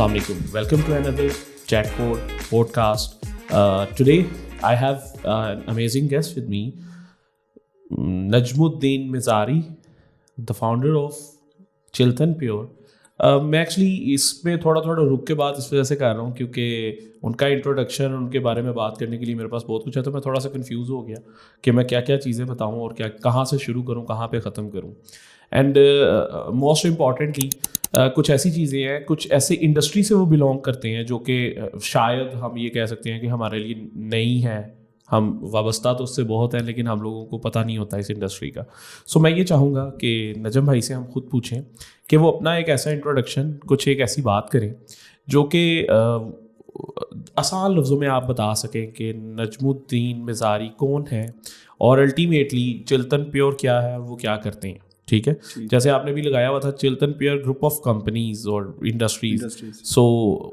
Assalamu alaikum. Welcome to another Chatcode podcast. Today I have an amazing guest with me, Najmuddin Mizari, the founder of Chiltan Pure. मैं actually इसमें थोड़ा रुक के बात इस वजह से कर रहा हूँ क्योंकि उनका इंट्रोडक्शन उनके बारे में बात करने के लिए मेरे पास बहुत कुछ है, तो मैं थोड़ा सा कंफ्यूज हो गया कि मैं क्या क्या चीज़ें बताऊँ और क्या कहाँ से शुरू करूँ, कहाँ पे ख़त्म करूँ. एंड मोस्ट इम्पॉर्टेंटली कुछ ऐसी चीज़ें हैं, कुछ ऐसे इंडस्ट्री से वो बिलोंग करते हैं जो कि शायद हम ये कह सकते हैं कि हमारे लिए नई है. हम वाबस्ता तो उससे बहुत हैं लेकिन हम लोगों को पता नहीं होता इस इंडस्ट्री का. सो मैं ये चाहूँगा कि नजम भाई से हम खुद पूछें कि वो अपना एक ऐसा इंट्रोडक्शन, कुछ एक ऐसी बात करें जो कि आसान लफ्ज़ों में आप बता सकें कि नजमुद्दीन मिज़ारी कौन है और अल्टीमेटली चिल्तन प्योर क्या है, वो क्या करते हैं. ठीक है, जैसे आपने भी लगाया हुआ था Chiltan pure group of companies और इंडस्ट्रीज. सो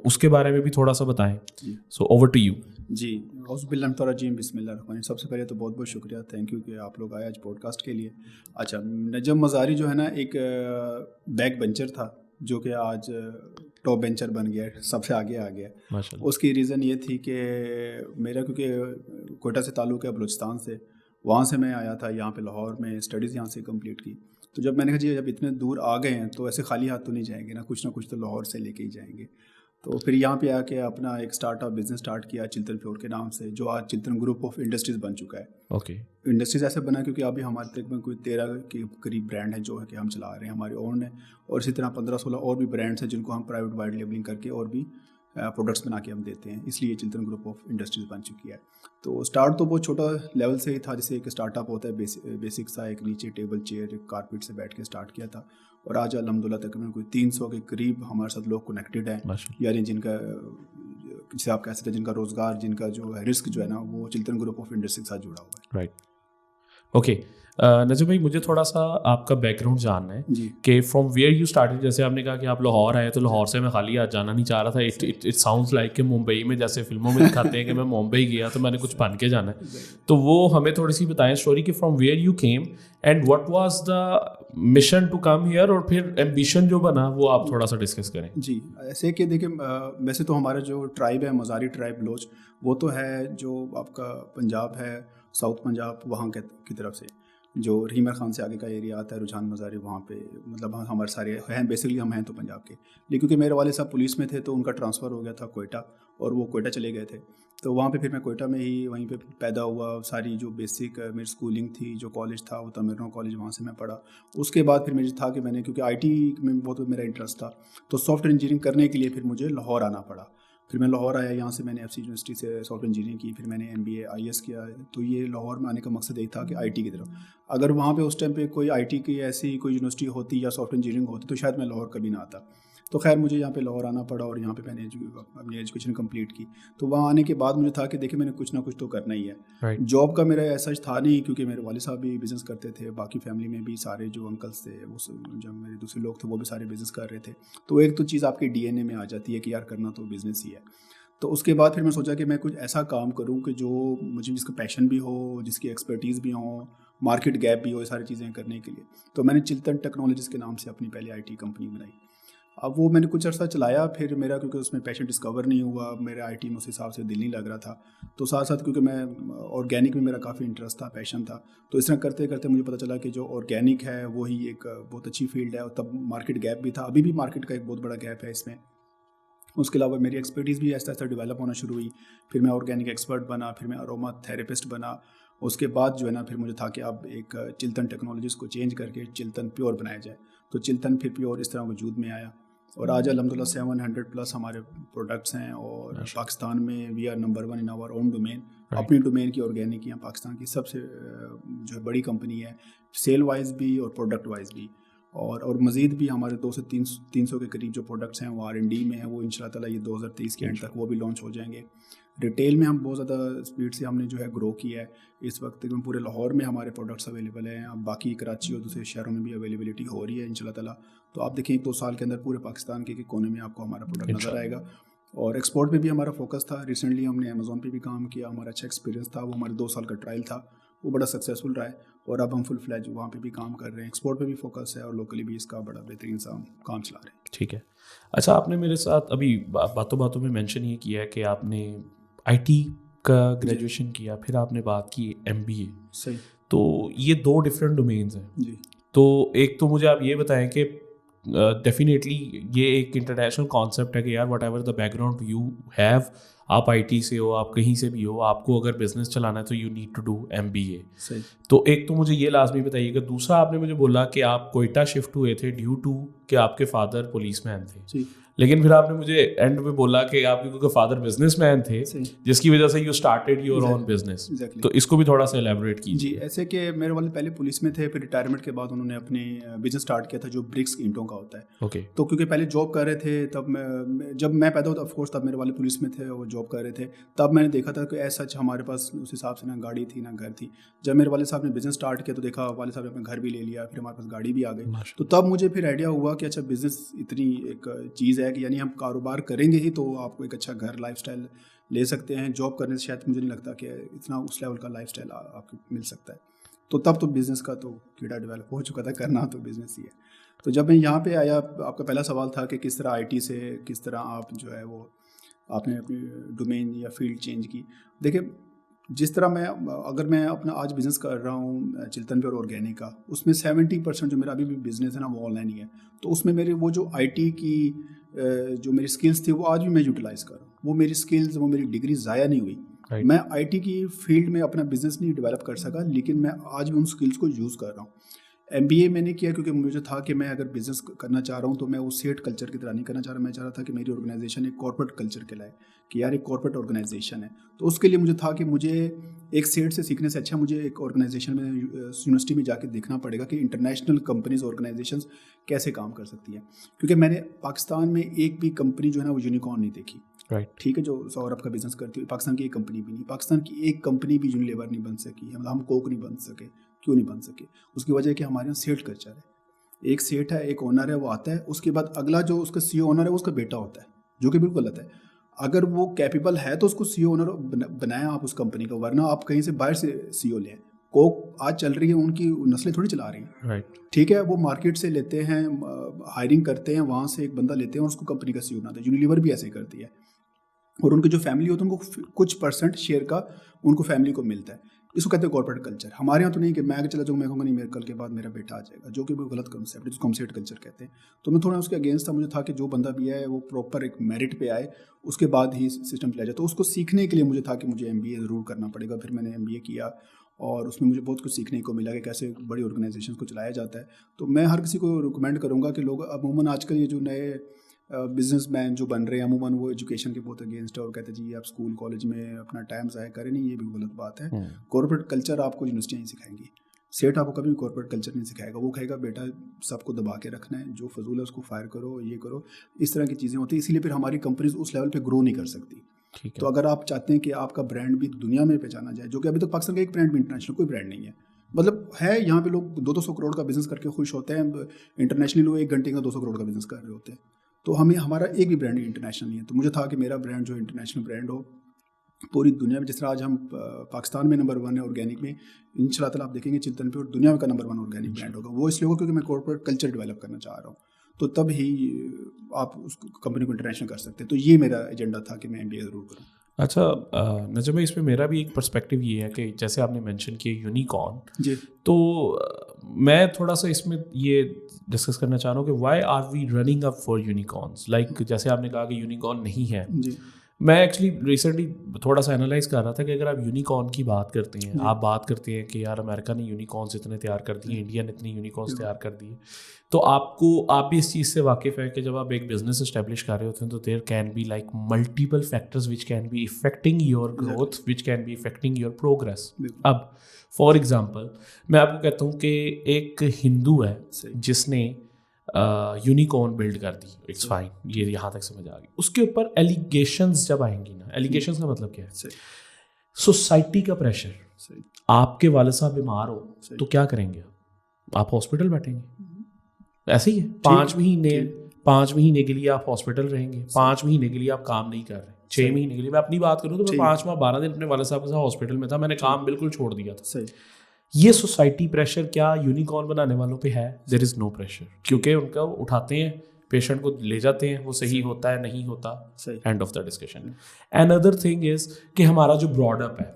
उसके बारे में भी थोड़ा सा बताएं. So over to you. जी, औज़ुबिल्लाहिमिनश्शैतानिर्रजीम, बिस्मिल्लाहिर्रहमानिर्रहीम. सबसे पहले तो बहुत बहुत शुक्रिया, थैंक यू कि आप लोग आए आज पॉडकास्ट के लिए. अच्छा, नजम मज़ारी जो है ना, एक बैक बेंचर था जो कि आज टॉप बेंचर बन गया है, सबसे आगे आ गया. उसकी रीज़न ये थी कि मेरा क्योंकि कोयटा से ताल्लुक़ है, बलूचिस्तान से, वहाँ से मैं आया था यहाँ पे लाहौर में, स्टडीज़ यहाँ से कंप्लीट की. तो जब मैंने कहा जी जब इतने दूर आ गए हैं तो ऐसे खाली हाथ तो नहीं जाएंगे ना कुछ तो लाहौर से लेके ही जाएंगे. तो फिर यहाँ पे आके अपना एक स्टार्टअप बिजनेस स्टार्ट किया चिल्तन प्योर के नाम से, जो आज चिल्तन ग्रुप ऑफ इंडस्ट्रीज़ बन चुका है. ओके. इंडस्ट्रीज़ ऐसे बना क्योंकि अभी हमारे तक में कोई 13 के करीब ब्रांड है जो है कि हम चला रहे हैं, हमारे ओन है. और इसी तरह 15-16 और भी ब्रांड्स हैं जिनको हम प्राइवेट वाइड लेबलिंग करके और भी प्रोडक्ट्स बना के हम देते हैं. इसलिए चिल्तन ग्रुप ऑफ इंडस्ट्रीज़ बन चुकी है. तो स्टार्ट तो बहुत छोटा लेवल से ही था, जैसे एक स्टार्टअप होता है बेसिक सा, एक नीचे टेबल चेयर कारपेट से बैठ के स्टार्ट किया था. और आज अल्हम्दुलिल्लाह तकरीबन कोई 300 के करीब हमारे साथ लोग कनेक्टेड हैं, यानी जिनका जिसे आप कह सकते हैं जिनका रोज़गार, जिनका जो है रिस्क जो है ना, वो चिल्तन ग्रुप ऑफ इंडस्ट्री के साथ जुड़ा हुआ है. राइट. ओके. नजम भाई, मुझे थोड़ा सा आपका बैकग्राउंड जानना है कि फ्रॉम वेयर यू स्टार्टेड. जैसे आपने कहा कि आप लाहौर आए, तो लाहौर से मैं खाली आज जाना नहीं चाह रहा था. इट साउंड्स लाइक कि मुंबई में जैसे फिल्मों में दिखाते हैं कि मैं मुंबई गया तो मैंने कुछ बन के जाना है. तो वो हमें थोड़ी सी बताएं स्टोरी कि from where you came and what was the mission to come here, और फिर एम्बिशन जो बना वो आप थोड़ा सा डिस्कस करें. जी, ऐसे कि देखिए, वैसे तो हमारा जो ट्राइब है मज़ारी ट्राइब बलोच, वो तो है जो आपका पंजाब है, साउथ पंजाब वहाँ की तरफ से, जो रहीमर खान से आगे का एरिया आता है, रुझान मज़ारी, वहाँ पे मतलब हमारे सारे हैं. बेसिकली हम हैं तो पंजाब के, लेकिन क्योंकि मेरे वाले साहब पुलिस में थे तो उनका ट्रांसफ़र हो गया था कोयटा, और वो कोयटा चले गए थे. तो वहाँ पे फिर मैं कोयटा में ही वहीं पे पैदा हुआ. सारी जो बेसिक मेरी स्कूलिंग थी, जो कॉलेज था वो तमिलनाडु कॉलेज, वहाँ से मैं पढ़ा. उसके बाद फिर मुझे था कि मैंने, क्योंकि आईटी में बहुत मेरा इंटरेस्ट था, तो सॉफ्टवेयर इंजीनियरिंग करने के लिए फिर मुझे लाहौर आना पड़ा. फिर मैं लाहौर आया, यहाँ से मैंने एफसी यूनिवर्सिटी से सॉफ्टवेयर इंजीनियरिंग की, फिर मैंने एमबीए आईएएस किया. तो ये लाहौर में आने का मकसद यही था कि आईटी की तरफ, अगर वहाँ पे उस टाइम पे कोई आईटी की ऐसी कोई यूनिवर्सिटी होती या सॉफ्टवेयर इंजीनियरिंग होती तो शायद मैं लाहौर कभी ना आता. तो खैर मुझे यहाँ पे लाहौर आना पड़ा और यहाँ पे मैंने अपनी एजुकेशन कंप्लीट की. तो वहाँ आने के बाद मुझे था कि देखिए मैंने कुछ ना कुछ तो करना ही है. जॉब का मेरा ऐसा था नहीं, क्योंकि मेरे वाले साहब भी बिज़नेस करते थे, बाकी फैमिली में भी सारे जो अंकल्स थे, वो जो मेरे दूसरे लोग थे वो भी सारे बिज़नेस कर रहे थे. तो एक तो चीज़ आपके डीएनए में आ जाती है कि यार करना तो बिज़नेस ही है. तो उसके बाद फिर मैं सोचा कि मैं कुछ ऐसा काम करूं कि जो मुझे, जिसका पैशन भी हो, जिसकी एक्सपर्टीज़ भी हो, मार्केट गैप भी हो, ये सारी चीज़ें करने के लिए. तो मैंने चिल्तन टेक्नोलॉजीज़ के नाम से अपनी पहली आईटी कंपनी बनाई. अब वो मैंने कुछ अर्सा चलाया, फिर मेरा क्योंकि उसमें पैशन डिस्कवर नहीं हुआ, मेरा आईटी में उस हिसाब से दिल नहीं लग रहा था. तो साथ साथ क्योंकि मैं ऑर्गेनिक में मेरा काफ़ी इंटरेस्ट था, पैशन था, तो इस तरह करते करते मुझे पता चला कि जो ऑर्गेनिक है वही एक बहुत अच्छी फील्ड है. और तब मार्केट गैप भी था, अभी भी मार्केट का एक बहुत बड़ा गैप है इसमें. उसके अलावा मेरी एक्सपर्टीज़ भी ऐसा ऐसा डेवलप होना शुरू हुई. फिर मैं ऑर्गेनिक एक्सपर्ट बना, फिर मैं अरोमा थेरेपिस्ट बना. उसके बाद जो है ना, फिर मुझे था कि अब एक चिल्तन टेक्नोलॉजीज़ को चेंज करके चिल्तन प्योर बनाया जाए. तो चिल्तन फिर प्योर इस तरह वजूद में आया, और आज अल्हम्दुलिल्लाह 700+ हमारे प्रोडक्ट्स हैं. और पाकिस्तान में we are number 1 in our own domain. अपनी डोमेन की ऑर्गेनिक यहाँ पाकिस्तान की सबसे जो है बड़ी कंपनी है, सेल वाइज भी और प्रोडक्ट वाइज भी. और मज़ीद भी हमारे 200 से 300 के करीब जो प्रोडक्ट्स हैं वो R&D में हैं. वो इंशाल्लाह ताला ये 2023 के एंड तक वो भी लॉन्च हो जाएंगे. रिटेल में हम बहुत ज़्यादा स्पीड से हमने जो है ग्रो किया है. इस वक्त तकरीबन पूरे लाहौर में हमारे प्रोडक्ट्स अवेलेबल हैं. अब बाकी कराची और दूसरे शहरों में भी अवेलेबिलिटी हो रही है इंशाल्लाह ताला. तो आप देखें 2 साल के अंदर पूरे पाकिस्तान के कोने में आपको हमारा प्रोडक्ट नज़र आएगा. और एक्सपोर्ट पे भी हमारा फोकस था. रिसेंटली हमने अमेज़ॉन पे भी काम किया, हमारा अच्छा एक्सपीरियंस था. वो हमारे 2 साल का ट्रायल था. वो बड़ा सक्सेसफुल रहा है और अब हम फुल फ्लैज वहाँ पे भी काम कर रहे हैं, एक्सपोर्ट पे भी फोकस है और लोकली भी इसका बड़ा बेहतरीन सा काम चला रहे हैं। ठीक है। अच्छा, आपने मेरे साथ अभी बातों बातों में मेंशन ये किया है कि आपने आईटी का ग्रेजुएशन किया, फिर आपने बात की एमबीए। सही। तो ये 2 डिफरेंट डोमेन्स हैं। जी। तो एक तो मुझे आप ये बताएं कि डेफिनेटली ये एक इंटरनेशनल कॉन्सेप्ट है कि यार what ever the background you have, आप आईटी से हो, आप कहीं से भी हो, आपको अगर बिजनेस चलाना है तो you need to do MBA. सही। तो एक तो मुझे ये लाजमी बताइएगा। दूसरा, आपने मुझे बोला कि आप कोयटा शिफ्ट हुए थे ड्यू टू कि आपके फादर पुलिसमैन थे, जी। लेकिन फिर आपने मुझे एंड में बोला कि आपके क्योंकि फादर बिजनेसमैन थे जिसकी वजह से you started your own business. तो इसको भी थोड़ा सा एलैबोरेट कीजिए। जी, ऐसे कि मेरे वाले पहले पुलिस में थे, फिर रिटायरमेंट के बाद उन्होंने अपनी बिजनेस स्टार्ट किया था जो ब्रिक्स ईंटों का होता है। ओके। तो क्योंकि पहले जॉब कर रहे थे, तब जब मैं पैदा हुआ ऑफकोर्स तब मेरे वाले पुलिस में थे, वो जॉब कर रहे थे। तब मैंने देखा था कि ऐसा हमारे पास उस हिसाब से ना गाड़ी थी ना घर थी। जब मेरे वाले साहब ने बिजनेस स्टार्ट किया तो देखा वाले साहब ने अपना घर भी ले लिया, फिर हमारे पास गाड़ी भी आ गई। तो तब मुझे फिर आइडिया हुआ कि अच्छा बिजनेस इतनी एक चीज़ है कि यानी हम कारोबार करेंगे ही तो आपको एक अच्छा घर लाइफस्टाइल ले सकते हैं। जॉब करने से शायद मुझे नहीं लगता कि इतना उस लेवल का लाइफस्टाइल आपको मिल सकता है। तो तब तो बिज़नेस का तो कीड़ा डेवलप हो चुका था, करना तो बिज़नेस ही है। तो जब मैं यहाँ पे आया, आपका पहला सवाल था कि किस तरह आईटी से किस तरह आप जो है वो आपने अपनी डोमेन या फील्ड चेंज की। देखिए, जिस तरह अगर मैं अपना आज बिज़नेस कर रहा हूँ चिल्तन प्योर ऑर्गेनिक का, उसमें 70% जो मेरा अभी भी बिज़नेस है ना वो ऑनलाइन ही है। तो उसमें मेरे वो जो आईटी की जो मेरी स्किल्स थी वो आज भी मैं यूटिलाइज़ कर रहा हूँ। वो मेरी स्किल्स, वो मेरी डिग्री ज़ाया नहीं हुई। मैं आईटी की फील्ड में अपना बिज़नेस नहीं डेवलप कर सका, लेकिन मैं आज भी उन स्किल्स को यूज़ कर रहा हूँ। एमबीए मैंने किया क्योंकि मुझे था कि मैं अगर बिज़नेस करना चाह रहा हूँ तो मैं वो सेट कल्चर की तरह नहीं करना चाह रहा। मैं चाह रहा था कि मेरी ऑर्गेनाइजेशन एक कॉर्पोरेट कल्चर कहलाए, कि यार एक कॉर्पोरेट ऑर्गेनाइजेशन है। तो उसके लिए मुझे था कि मुझे एक सेट से सीखने से अच्छा मुझे एक ऑर्गेनाइजेशन में यूनिवर्सिटी में जाके देखना पड़ेगा कि इंटरनेशनल कंपनीज ऑर्गेनाइजेशंस कैसे काम कर सकती है। क्योंकि मैंने पाकिस्तान में एक भी कंपनी जो है ना वो यूनिकॉर्न नहीं देखी। ठीक है, जो 100 अरब का बिजनेस करती है, पाकिस्तान की एक कंपनी भी नहीं, पाकिस्तान की एक कंपनी भी यूनिलीवर नहीं बन सकी, हम कोक नहीं बन सके। क्यों नहीं बन सके? उसकी वजह है कि हमारे यहाँ सेठ कल्चर है। एक सेठ है, एक ओनर है, वो आता है, उसके बाद अगला जो उसका सीईओ ओनर है वो उसका बेटा होता है, जो कि बिल्कुल गलत है। अगर वो कैपेबल है तो उसको सीईओ ओनर बनाएं आप उस कंपनी का, वरना आप कहीं से बाहर से सीईओ लें। कोक आज चल रही है, उनकी नस्लें थोड़ी चला रही हैं। ठीक है, वो मार्केट से लेते हैं, हायरिंग करते हैं, वहाँ से एक बंदा लेते हैं और उसको कंपनी का सीईओ बनाते हैं। यूनिलीवर भी ऐसे ही करती है। और उनकी जो फैमिली होती है उनको कुछ % शेयर का उनको फैमिली को मिलता है। इसको कहते हैं कॉर्पोरेट कल्चर। हमारे यहाँ तो नहीं कि मैं आगे चला जाऊँ, मैं कहूँगा नहीं मेरे कल के बाद मेरा बेटा आ जाएगा, जो कि वो गलत कंसेप्ट है, जिसको हम सेट कल्चर कहते हैं। तो मैं थोड़ा उसके अगेंस्ट था। मुझे था कि जो बंदा भी है वो प्रॉपर एक मेरिट पे आए, उसके बाद ही सिस्टम चलाया जाए। तो उसको सीखने के लिए मुझे था कि मुझे एमबीए ज़रूर करना पड़ेगा। फिर मैंने एमबीए किया और उसमें मुझे बहुत कुछ सीखने को मिला कि कैसे बड़ी ऑर्गेनाइजेशन को चलाया जाता है। तो मैं हर किसी को रिकमेंड करूँगा कि लोग अमूमन आजकल ये जो नए बिजनेसमैन जो बन रहे हैं अमूमन वो एजुकेशन के बहुत अगेंस्ट है और कहते हैं जी आप स्कूल कॉलेज में अपना टाइम ज़ाया करें। नहीं, ये भी गलत बात है। कॉर्पोरेट कल्चर आपको यूनिवर्सिटी नहीं सिखाएंगी, सेठ आपको कभी भी कॉर्पोरेट कल्चर नहीं सिखाएगा। वो कहेगा बेटा सबको दबा के रखना है, जो फजूल है उसको फायर करो, ये करो, इस तरह की चीज़ें होती हैं। इसीलिए फिर हमारी कंपनीज उस लेवल पे ग्रो नहीं कर सकती। तो अगर आप चाहते हैं कि आपका ब्रांड भी दुनिया में पहचाना जाए, जो कि अभी तक पाकिस्तान का एक ब्रांड भी इंटरनेशनल कोई ब्रांड नहीं है, मतलब है यहाँ पे लोग 200 करोड़ का बिजनेस करके खुश होते हैं, इंटरनेशनली लोग 1 घंटे का 200 करोड़ का बिजनेस कर रहे होते हैं। तो हमें हमारा एक भी ब्रांड इंटरनेशनल नहीं है। तो मुझे था कि मेरा ब्रांड जो इंटरनेशनल ब्रांड हो पूरी दुनिया में। जिस तरह आज हम पाकिस्तान में नंबर 1 है ऑर्गेनिक में, इंशाल्लाह ताला आप देखेंगे चिल्तन प्योर दुनिया का नंबर 1 ऑर्गेनिक ब्रांड होगा। वो इसलिए होगा क्योंकि मैं कॉर्पोरेट कल्चर डेवलप करना चाह रहा हूँ। तो तब ही आप उस कंपनी को इंटरनेशनल कर सकते हैं। तो ये मेरा एजेंडा था कि मैं एमबीए ज़रूर करूँ। अच्छा नजम भाई, इसमें मेरा भी एक पर्सपेक्टिव ये है कि जैसे आपने मेंशन किया यूनिकॉर्न जी, तो मैं थोड़ा सा इसमें ये डिस्कस करना चाह रहा हूँ कि why are we running up for unicorns. Like जैसे आपने कहा कि यूनिकॉर्न नहीं है जी। मैं एक्चुअली रिसेंटली थोड़ा सा एनालाइज कर रहा था कि अगर आप यूनिकॉर्न की बात करते हैं, आप बात करते हैं कि यार अमेरिका ने यूनिकॉर्न्स इतने तैयार कर दिए, इंडिया ने इतनी यूनिकॉर्न्स तैयार कर दिए, तो आप भी इस चीज़ से वाकिफ़ है कि जब आप एक बिजनेस इस्टेब्लिश कर रहे होते हैं तो there can be like multiple factors which can be affecting your growth, which can be affecting your progress. अब फॉर एग्जाम्पल मैं आपको कहता हूँ कि एक हिंदू है जिसने यूनिकॉर्न बिल्ड कर दी, इट्स फाइन, ये यहाँ तक समझ आ गई। उसके ऊपर एलिगेशंस जब आएंगी ना, एलिगेशंस का मतलब क्या है? सोसाइटी का प्रेशर। आपके वाले साहब बीमार हो तो क्या करेंगे? आप हॉस्पिटल बैठेंगे, ऐसे ही है। 5 महीने के लिए आप हॉस्पिटल रहेंगे, 5 महीने के लिए आप काम नहीं कर रहे, 6 महीने के लिए। मैं अपनी बात करूँ तो मैं 5 माह 12 दिन अपने वाले साहब के साथ हॉस्पिटल में था, मैंने काम बिल्कुल छोड़ दिया था। सही। ये सोसाइटी प्रेशर क्या यूनिकॉर्न बनाने वालों पे है? देयर इज़ नो प्रेशर, क्योंकि उनका उठाते हैं, पेशेंट को ले जाते हैं, वो सही होता है नहीं होता, end of the discussion. Another thing is कि हमारा जो ब्रॉडअप है,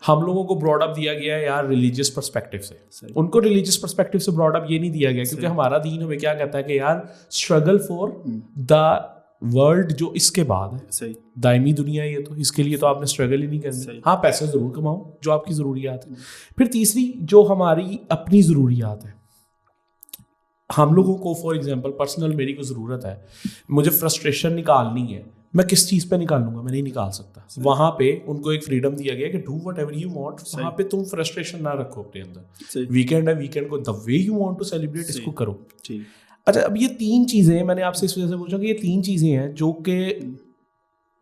हम लोगों को ब्रॉडअप दिया गया है यार रिलीजियस पर्सपेक्टिव से, उनको रिलीजियस पर्सपेक्टिव से ब्रॉडअप ये नहीं दिया गया, क्योंकि हमारा दीन हमें क्या कहता है कि यार स्ट्रगल फॉर द वर्ल्ड जो इसके बाद है, सही, दायमी दुनिया ये तो इसके लिए तो आपने स्ट्रगल ही नहीं करनी। हाँ, पैसे ज़रूर कमाओ जो आपकी ज़रूरियात है। फिर तीसरी जो हमारी अपनी ज़रूरियात है, हम लोगों को फॉर एग्जांपल पर्सनल मेरी को ज़रूरत है, मुझे फ्रस्ट्रेशन निकालनी है, मैं किस चीज़ पे निकालूंगा? मैं नहीं निकाल सकता। वहाँ पे उनको एक फ्रीडम दिया गया कि डू व्हाटएवर यू वांट, वहाँ पे तुम फ्रस्ट्रेशन ना रखो अपने अंदर। वीकेंड है, वीकेंड को the way you want to celebrate इसको करो। अच्छा, अब ये 3 चीज़ें मैंने आपसे इस वजह से पूछा कि ये 3 चीज़ें हैं जो कि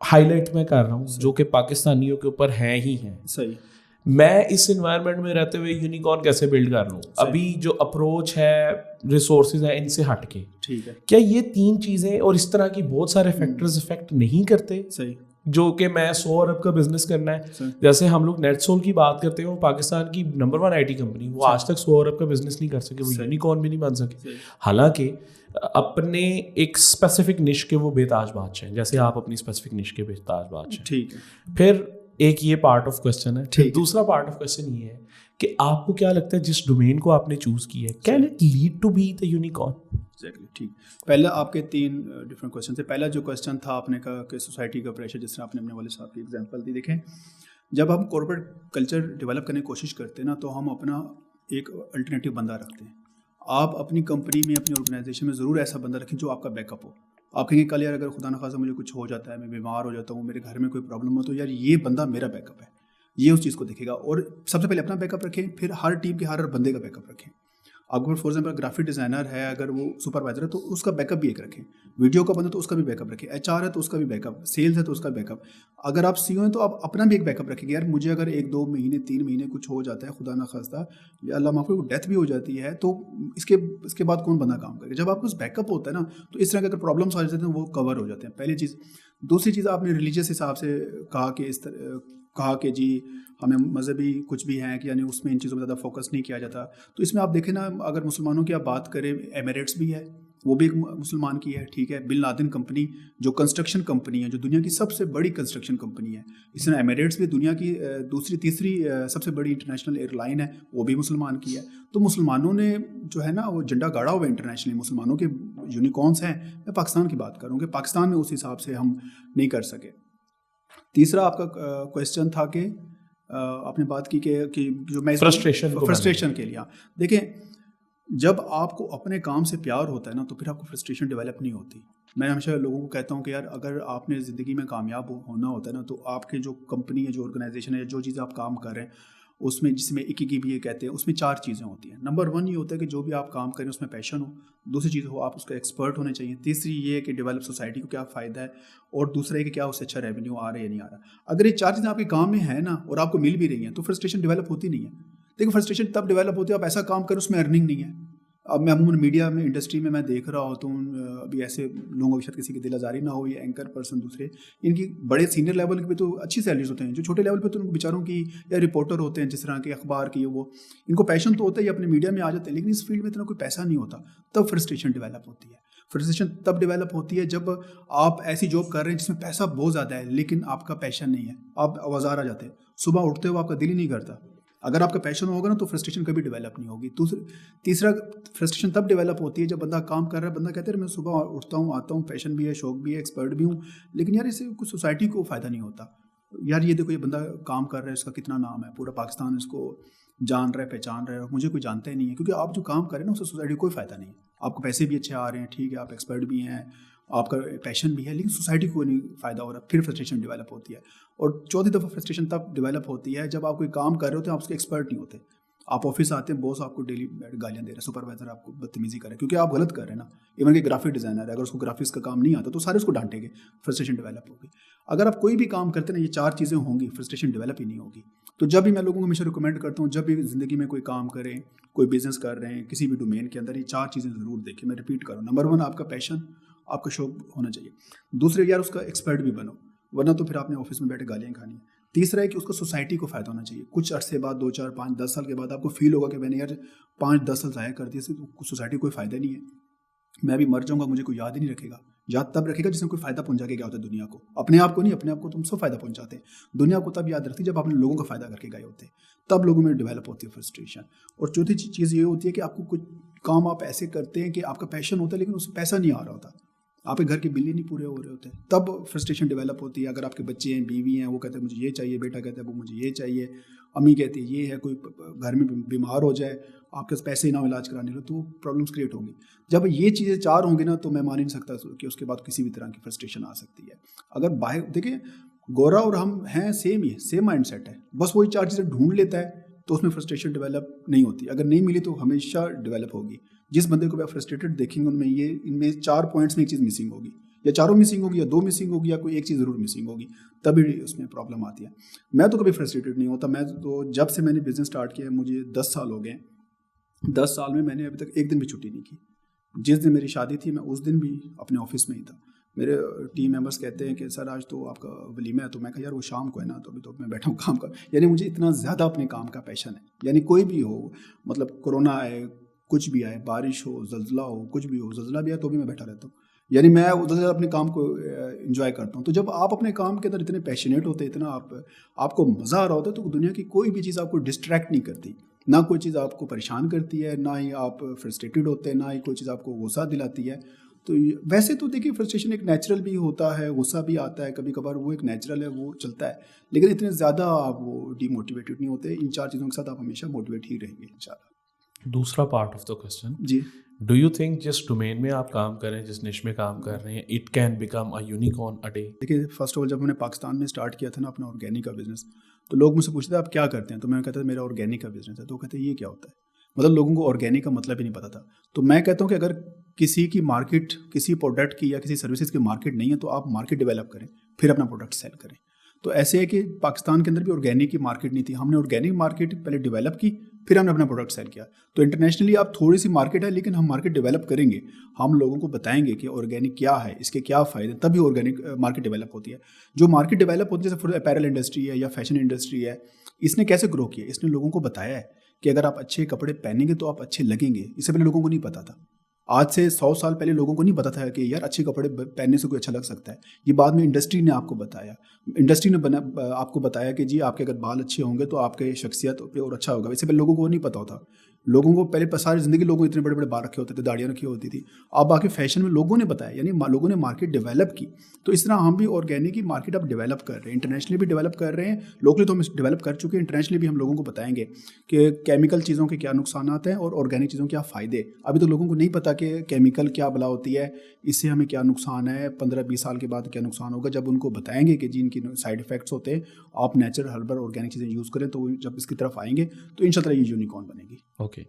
हाईलाइट मैं कर रहा हूँ, जो कि पाकिस्तानियों के ऊपर हैं ही हैं। सही। मैं इस एनवायरनमेंट में रहते हुए यूनिकॉर्न कैसे बिल्ड कर लूँ? अभी जो अप्रोच है, रिसोर्सेज है, इनसे हट के, ठीक है, क्या ये 3 चीज़ें और इस तरह की बहुत सारे फैक्टर्स इफेक्ट नहीं करते? सही। जो कि मैं 100 अरब का बिजनेस करना है, जैसे हम लोग नेटसोल की बात करते हैं, वो पाकिस्तान की नंबर 1 IT कंपनी, वो आज तक 100 अरब का बिजनेस नहीं कर सके, वो यूनिकॉर्न भी नहीं बन सके, हालांकि अपने एक स्पेसिफिक निश के वो बेताज बादशाह हैं, जैसे आप अपनी स्पेसिफिक निश के बेताज बादशाह। ठीक है। फिर एक ये पार्ट ऑफ क्वेश्चन है। फिर दूसरा पार्ट ऑफ क्वेश्चन ये है कि आपको क्या लगता है जिस डोमेन को आपने चूज किया है, can it lead to be the unicorn? Exactly, ठीक। पहला आपके 3 डिफरेंट क्वेश्चन थे। पहला जो क्वेश्चन था आपने कहा कि सोसाइटी का प्रेशर, जिस तरह आपने अपने वाले साहब की एग्जांपल दी। देखें, जब हम कॉर्पोरेट कल्चर डेवलप करने की कोशिश करते हैं ना, तो हम अपना एक अल्टरनेटिव बंदा रखते हैं। आप अपनी कंपनी में, अपनी ऑर्गेनाइजेशन में ज़रूर ऐसा बंदा रखें जो आपका बैकअप हो। आप कहेंगे कल यार अगर खुदा न खासा मुझे कुछ हो जाता है, मैं बीमार हो जाता हूँ, मेरे घर में कोई प्रॉब्लम हो, तो यार ये बंदा मेरा बैकअप है, ये उस चीज़ को देखेगा। और सबसे पहले अपना बैकअप रखें, फिर हर टीम के हर बंदे का बैकअप रखें। आपको फॉर एग्जाम्पल ग्राफिक डिज़ाइनर है, अगर वो सुपरवाइजर है तो उसका बैकअप भी एक रखें। वीडियो का बंदा तो उसका भी बैकअप रखें। HR है तो उसका भी बैकअप, सेल्स है तो उसका बैकअप। अगर आप CEO हैं तो आप अपना भी एक बैकअप रखेंगे। यार मुझे अगर 1-2 महीने 3 महीने कुछ हो जाता है, खुदा ना खास्ता, या अल्लाह माफ़ करे डेथ भी हो जाती है, तो इसके बाद कौन बंदा काम करेगा? जब आपके पास बैकअप होता है ना, तो इस तरह के अगर प्रॉब्लम्स आ जाते हैं वो कवर हो जाते हैं। पहली चीज़। दूसरी चीज़, आपने रिलीजियस हिसाब से कहा कि जी हमें मज़हबी कुछ भी हैं कि यानी उसमें इन चीज़ों पर ज़्यादा फोकस नहीं किया जाता। तो इसमें आप देखें ना, अगर मुसलमानों की आप बात करें, एमिरेट्स भी है, वो भी एक मुसलमान की है, ठीक है। बिन लादेन कंपनी जो कंस्ट्रक्शन कंपनी है, जो दुनिया की सबसे बड़ी कंस्ट्रक्शन कंपनी है, इसमें एमिरेट्स भी दुनिया की दूसरी तीसरी सबसे बड़ी इंटरनेशनल एयरलाइन है, वो भी मुसलमान की है। तो मुसलमानों ने जो है ना वो झंडा गाड़ा हुआ है इंटरनेशनली, मुसलमानों के यूनिकॉर्न्स हैं। मैं पाकिस्तान की बात करूँ कि पाकिस्तान में उस हिसाब से हम नहीं कर सके। तीसरा आपका क्वेश्चन था कि आपने बात की कि जो मैं फ्रस्ट्रेशन के लिए, देखें जब आपको अपने काम से प्यार होता है ना, तो फिर आपको फ्रस्ट्रेशन डेवलप नहीं होती। मैं हमेशा लोगों को कहता हूँ कि यार अगर आपने ज़िंदगी में कामयाब होना होता है ना, तो आपके जो कंपनी है, जो ऑर्गेनाइजेशन है, जो चीज़ आप काम कर रहे हैं उसमें, जिसमें इकिगाई कहते हैं, उसमें 4 चीज़ें होती हैं। नंबर 1 ये होता है कि जो भी आप काम करें उसमें पैशन हो। दूसरी चीज़ हो आप उसका एक्सपर्ट होने चाहिए। तीसरी ये है कि डेवलप सोसाइटी को क्या फ़ायदा है। और दूसरा है कि क्या उससे अच्छा रेवेन्यू आ रहा है या नहीं आ रहा। अगर ये 4 चीज़ें आपके काम में है ना और आपको मिल भी रही हैं, तो फ्रस्ट्रेशन डेवलप होती नहीं है। देखो फ्रस्ट्रेशन तब डेवलप होती है आप ऐसा काम करें उसमें अर्निंग नहीं है। अब मैं अमूमन मीडिया में, इंडस्ट्री में मैं देख रहा होता हूँ, अभी ऐसे लोगों के साथ किसी की दिल आज़ारी ना हो, ये एंकर पर्सन दूसरे, इनकी बड़े सीनियर लेवल पे तो अच्छी सैलरीज होते हैं। जो छोटे लेवल पे तो उनको बेचारों की, या रिपोर्टर होते हैं जिस तरह के अखबार की, वो इनको पैशन तो होता है, ये अपने मीडिया में आ जाते हैं, लेकिन इस फील्ड में इतना कोई पैसा नहीं होता। तब फ्रस्ट्रेशन डेवलप होती है। फ्रस्ट्रेशन तब डेवलप होती है जब आप ऐसी जॉब कर रहे हैं जिसमें पैसा बहुत ज़्यादा है, लेकिन आपका पैशन नहीं है, आप आवाज़ार आ जाते हैं, सुबह उठते हो आपका दिल ही नहीं करता। अगर आपका पैशन होगा ना तो फ्रस्ट्रेशन कभी डेवलप नहीं होगी। तीसरा फ्रस्ट्रेशन तब डेवलप होती है जब बंदा काम कर रहा है, बंदा कहते हैं मैं सुबह उठता हूँ, आता हूँ, पैशन भी है, शौक भी है, एक्सपर्ट भी हूँ, लेकिन यार इससे कुछ सोसाइटी को फ़ायदा नहीं होता। यार ये देखो, ये बंदा काम कर रहा है, इसका कितना नाम है, पूरा पाकिस्तान इसको जान रहा है, पहचान रहा है, और मुझे कोई जानता ही नहीं है, क्योंकि आप जो काम कर रहे हैं ना उससे सोसाइटी को कोई फ़ायदा नहीं है। आपको पैसे भी अच्छे आ रहे हैं, ठीक है, आप एक्सपर्ट भी हैं, आपका पैशन भी है, लेकिन सोसाइटी को नहीं फ़ायदा हो रहा, फिर फ्रस्ट्रेशन डेवलप होती है। और चौथी दफ़ा फ्रस्ट्रेशन तब डेवलप होती है जब आप कोई काम कर रहे होते हैं, आप उसके एक्सपर्ट नहीं होते। आप ऑफिस आते हैं, बॉस आपको डेली गालियाँ दे रहा है, सुपरवाइजर आपको बदतमीजी कर रहा है, क्योंकि आप गलत कर रहे हैं ना। इवन कि ग्राफिक डिज़ाइनर है, अगर उसको ग्राफिक्स का काम नहीं आता तो सारे उसको डांटेंगे, फ्रस्ट्रेशन डेवलप होगी। अगर आप कोई भी काम करते हैं ना, ये 4 चीज़ें होंगी, फ्रस्ट्रेशन डेवलप ही नहीं होगी। तो जब भी मैं लोगों को हमेशा रिकमेंड करता हूँ, जब भी ज़िंदगी में कोई काम करें, कोई बिजनेस कर रहे हैं, किसी भी डोमेन के अंदर, ये 4 चीज़ें ज़रूर देखें। मैं रिपीट करूँ, नंबर 1 आपका पैशन, आपका शौक होना चाहिए। दूसरे, यार उसका एक्सपर्ट भी बनो। वरना तो फिर आपने ऑफिस में बैठे गालियाँ खानी है। तीसरा है कि उसको सोसाइटी को फ़ायदा होना चाहिए। कुछ अरसे बाद 2, 4, 5, 10 साल के बाद आपको फील होगा कि मैंने यार 5-10 साल ज़ाया कर दिए, इससे तो सोसाइटी को कोई फ़ायदा नहीं है, मैं भी मर जाऊँगा, मुझे कोई याद ही नहीं रखेगा। याद तब रखेगा जिसमें कोई फ़ायदा पहुँचा के गया होता है दुनिया को, अपने आप को नहीं, अपने आप को तुम सब फ़ायदा पहुँचाते हैं, दुनिया को तब याद रखती है जब आपने लोगों का फ़ायदा करके गए होते हैं, तब लोगों में डेवलप होती है फ्रस्ट्रेशन। और चौथी चीज़ ये होती है कि आपको कुछ काम आप ऐसे करते हैं कि आपका पैशन होता है लेकिन उससे पैसा नहीं आ रहा होता, आपके घर के बिल ही नहीं पूरे हो रहे होते, तब फ्रस्ट्रेशन डेवलप होती है। अगर आपके बच्चे हैं, बीवी हैं, वो कहते हैं मुझे ये चाहिए, बेटा कहता है वो मुझे ये चाहिए, अम्मी कहती है ये है, कोई घर में बीमार हो जाए, आपके पास पैसे ही ना हो इलाज कराने लो, तो प्रॉब्लम्स क्रिएट होंगी। जब ये चीज़ें 4 होंगी ना, तो मैं मान ही नहीं सकता कि उसके बाद किसी भी तरह की फ्रस्ट्रेशन आ सकती है। अगर बाहर देखिए, गोरा और हम हैं सेम ही, सेम माइंड सेट है, बस वही 4 चीज़ें ढूंढ लेता है तो उसमें फ्रस्ट्रेशन डेवलप नहीं होती। अगर नहीं मिली तो हमेशा डेवलप होगी। जिस बंदे को भी आप फ्रस्ट्रेटेड देखेंगे उनमें इनमें 4 पॉइंट्स में एक चीज़ मिसिंग होगी, या चारों मिसिंग होगी, या 2 मिसिंग होगी, या कोई एक चीज़ ज़रूर मिसिंग होगी, तभी उसमें प्रॉब्लम आती है। मैं तो कभी फ्रस्ट्रेटेड नहीं होता। मैं तो जब से मैंने बिज़नेस स्टार्ट किया है, मुझे 10 साल हो गए। 10 साल में मैंने अभी तक एक दिन भी छुट्टी नहीं की। जिस दिन मेरी शादी थी मैं उस दिन भी अपने ऑफिस में ही था। मेरे टीम मेंबर्स कहते हैं कि सर आज तो आपका वलीमा है, तो मैं कहा यार वो शाम को है ना, तो अभी तो मैं बैठा हूँ काम कर। यानी मुझे इतना ज़्यादा अपने काम का पैशन है, यानी कोई भी हो, मतलब कोरोना आए, कुछ भी आए, बारिश हो, ज़ल्ज़ला हो, कुछ भी हो, ज़ल्ज़ला भी आए तो भी मैं बैठा रहता हूँ। यानी मैं उधर से अपने काम को एंजॉय करता हूँ। तो जब आप अपने काम के अंदर इतने पैशनेट होते हैं, इतना आपको मज़ा आ रहा होता है, तो दुनिया की कोई भी चीज़ आपको डिस्ट्रैक्ट नहीं करती, ना कोई चीज़ आपको परेशान करती है, ना ही आप फ्रस्ट्रेटेड होते हैं, ना ही कोई चीज़ आपको गुस्सा दिलाती है। तो वैसे तो देखिए फ्रस्ट्रेशन एक नेचुरल भी होता है, गुस्सा भी आता है कभी कभार, वो एक नेचुरल है, वो चलता है, लेकिन इतने ज़्यादा आप वो डीमोटिवेटेड नहीं होते। इन 4 चीज़ों के साथ आप हमेशा मोटिवेट ही रहेंगे इंशाल्लाह। दूसरा पार्ट ऑफ द क्वेश्चन, जी, डू यू थिंक जिस डोमेन में आप काम कर रहे हैं, जिस निश में काम कर रहे हैं, it can become a unicorn a day? देखिए फर्स्ट ऑफ ऑल जब मैंने पाकिस्तान में स्टार्ट किया था ना अपना ऑर्गेनिक का बिज़नेस, तो लोग मुझसे पूछते थे आप क्या करते हैं, तो मैं कहता था मेरा ऑर्गेनिक का बिज़नेस है। तो वो कहते हैं ये क्या होता है, मतलब लोगों को ऑर्गेनिक का मतलब ही नहीं पता था। तो मैं कहता हूँ कि अगर किसी की मार्केट, किसी प्रोडक्ट की या किसी सर्विसेज की मार्केट नहीं है, तो आप मार्केट डेवलप करें, फिर अपना प्रोडक्ट सेल करें। तो ऐसे है कि पाकिस्तान के अंदर भी ऑर्गेनिक की मार्केट नहीं थी, हमने ऑर्गेनिक मार्केट पहले डेवलप की, फिर हमने अपना प्रोडक्ट सेल किया। तो इंटरनेशनली आप थोड़ी सी मार्केट है, लेकिन हम मार्केट डेवलप करेंगे, हम लोगों को बताएंगे कि ऑर्गेनिक क्या है, इसके क्या फ़ायदे, तभी ऑर्गेनिक मार्केट डेवलप होती है। जो मार्केट डेवलप होती है, जैसे फॉर अपैरल इंडस्ट्री है या फैशन इंडस्ट्री है, इसने कैसे ग्रो किया, इसने लोगों को बताया है कि अगर आप अच्छे कपड़े पहनेंगे तो आप अच्छे लगेंगे। इससे पहले लोगों को नहीं पता था। आज से 100 साल पहले लोगों को नहीं पता था कि यार अच्छे कपड़े पहनने से कोई अच्छा लग सकता है। ये बाद में इंडस्ट्री ने आपको बताया, इंडस्ट्री ने आपको बताया कि जी आपके अगर बाल अच्छे होंगे तो आपके शख्सियत पे और अच्छा होगा। इससे पहले लोगों को नहीं पता होता। लोगों को पहले सारी ज़िंदगी लोगों को इतने बड़े बड़े बाल रखे होते थे, दाढ़ियाँ रखी होती थी। अब बाकी फैशन में लोगों ने बताया, यानी लोगों ने मार्केट डेवलप की। तो इस तरह हम भी ऑर्गेनिक की मार्केट अब डेवलप कर रहे हैं, इंटरनेशनली भी डेवलप कर रहे हैं। लोकली तो हम डेवलप कर चुके हैं, इंटरनेशनली भी हम लोगों को बताएंगे कि केमिकल चीज़ों के क्या नुकसान हैं और ऑर्गेनिक चीज़ों के क्या फ़ायदे। अभी तो लोगों को नहीं पता कि केमिकल क्या बला होती है, इससे हमें क्या नुकसान है, 15-20 साल के बाद क्या नुकसान होगा। जब उनको बताएंगे कि जी इनकी साइड इफ़ेक्ट्स होते हैं, आप नेचुरल हर्बल ऑर्गेनिक चीज़ें यूज़ करें, तो जब इसकी तरफ आएंगे तो इंशाल्लाह ये यूनिकॉर्न बनेगी। ओके,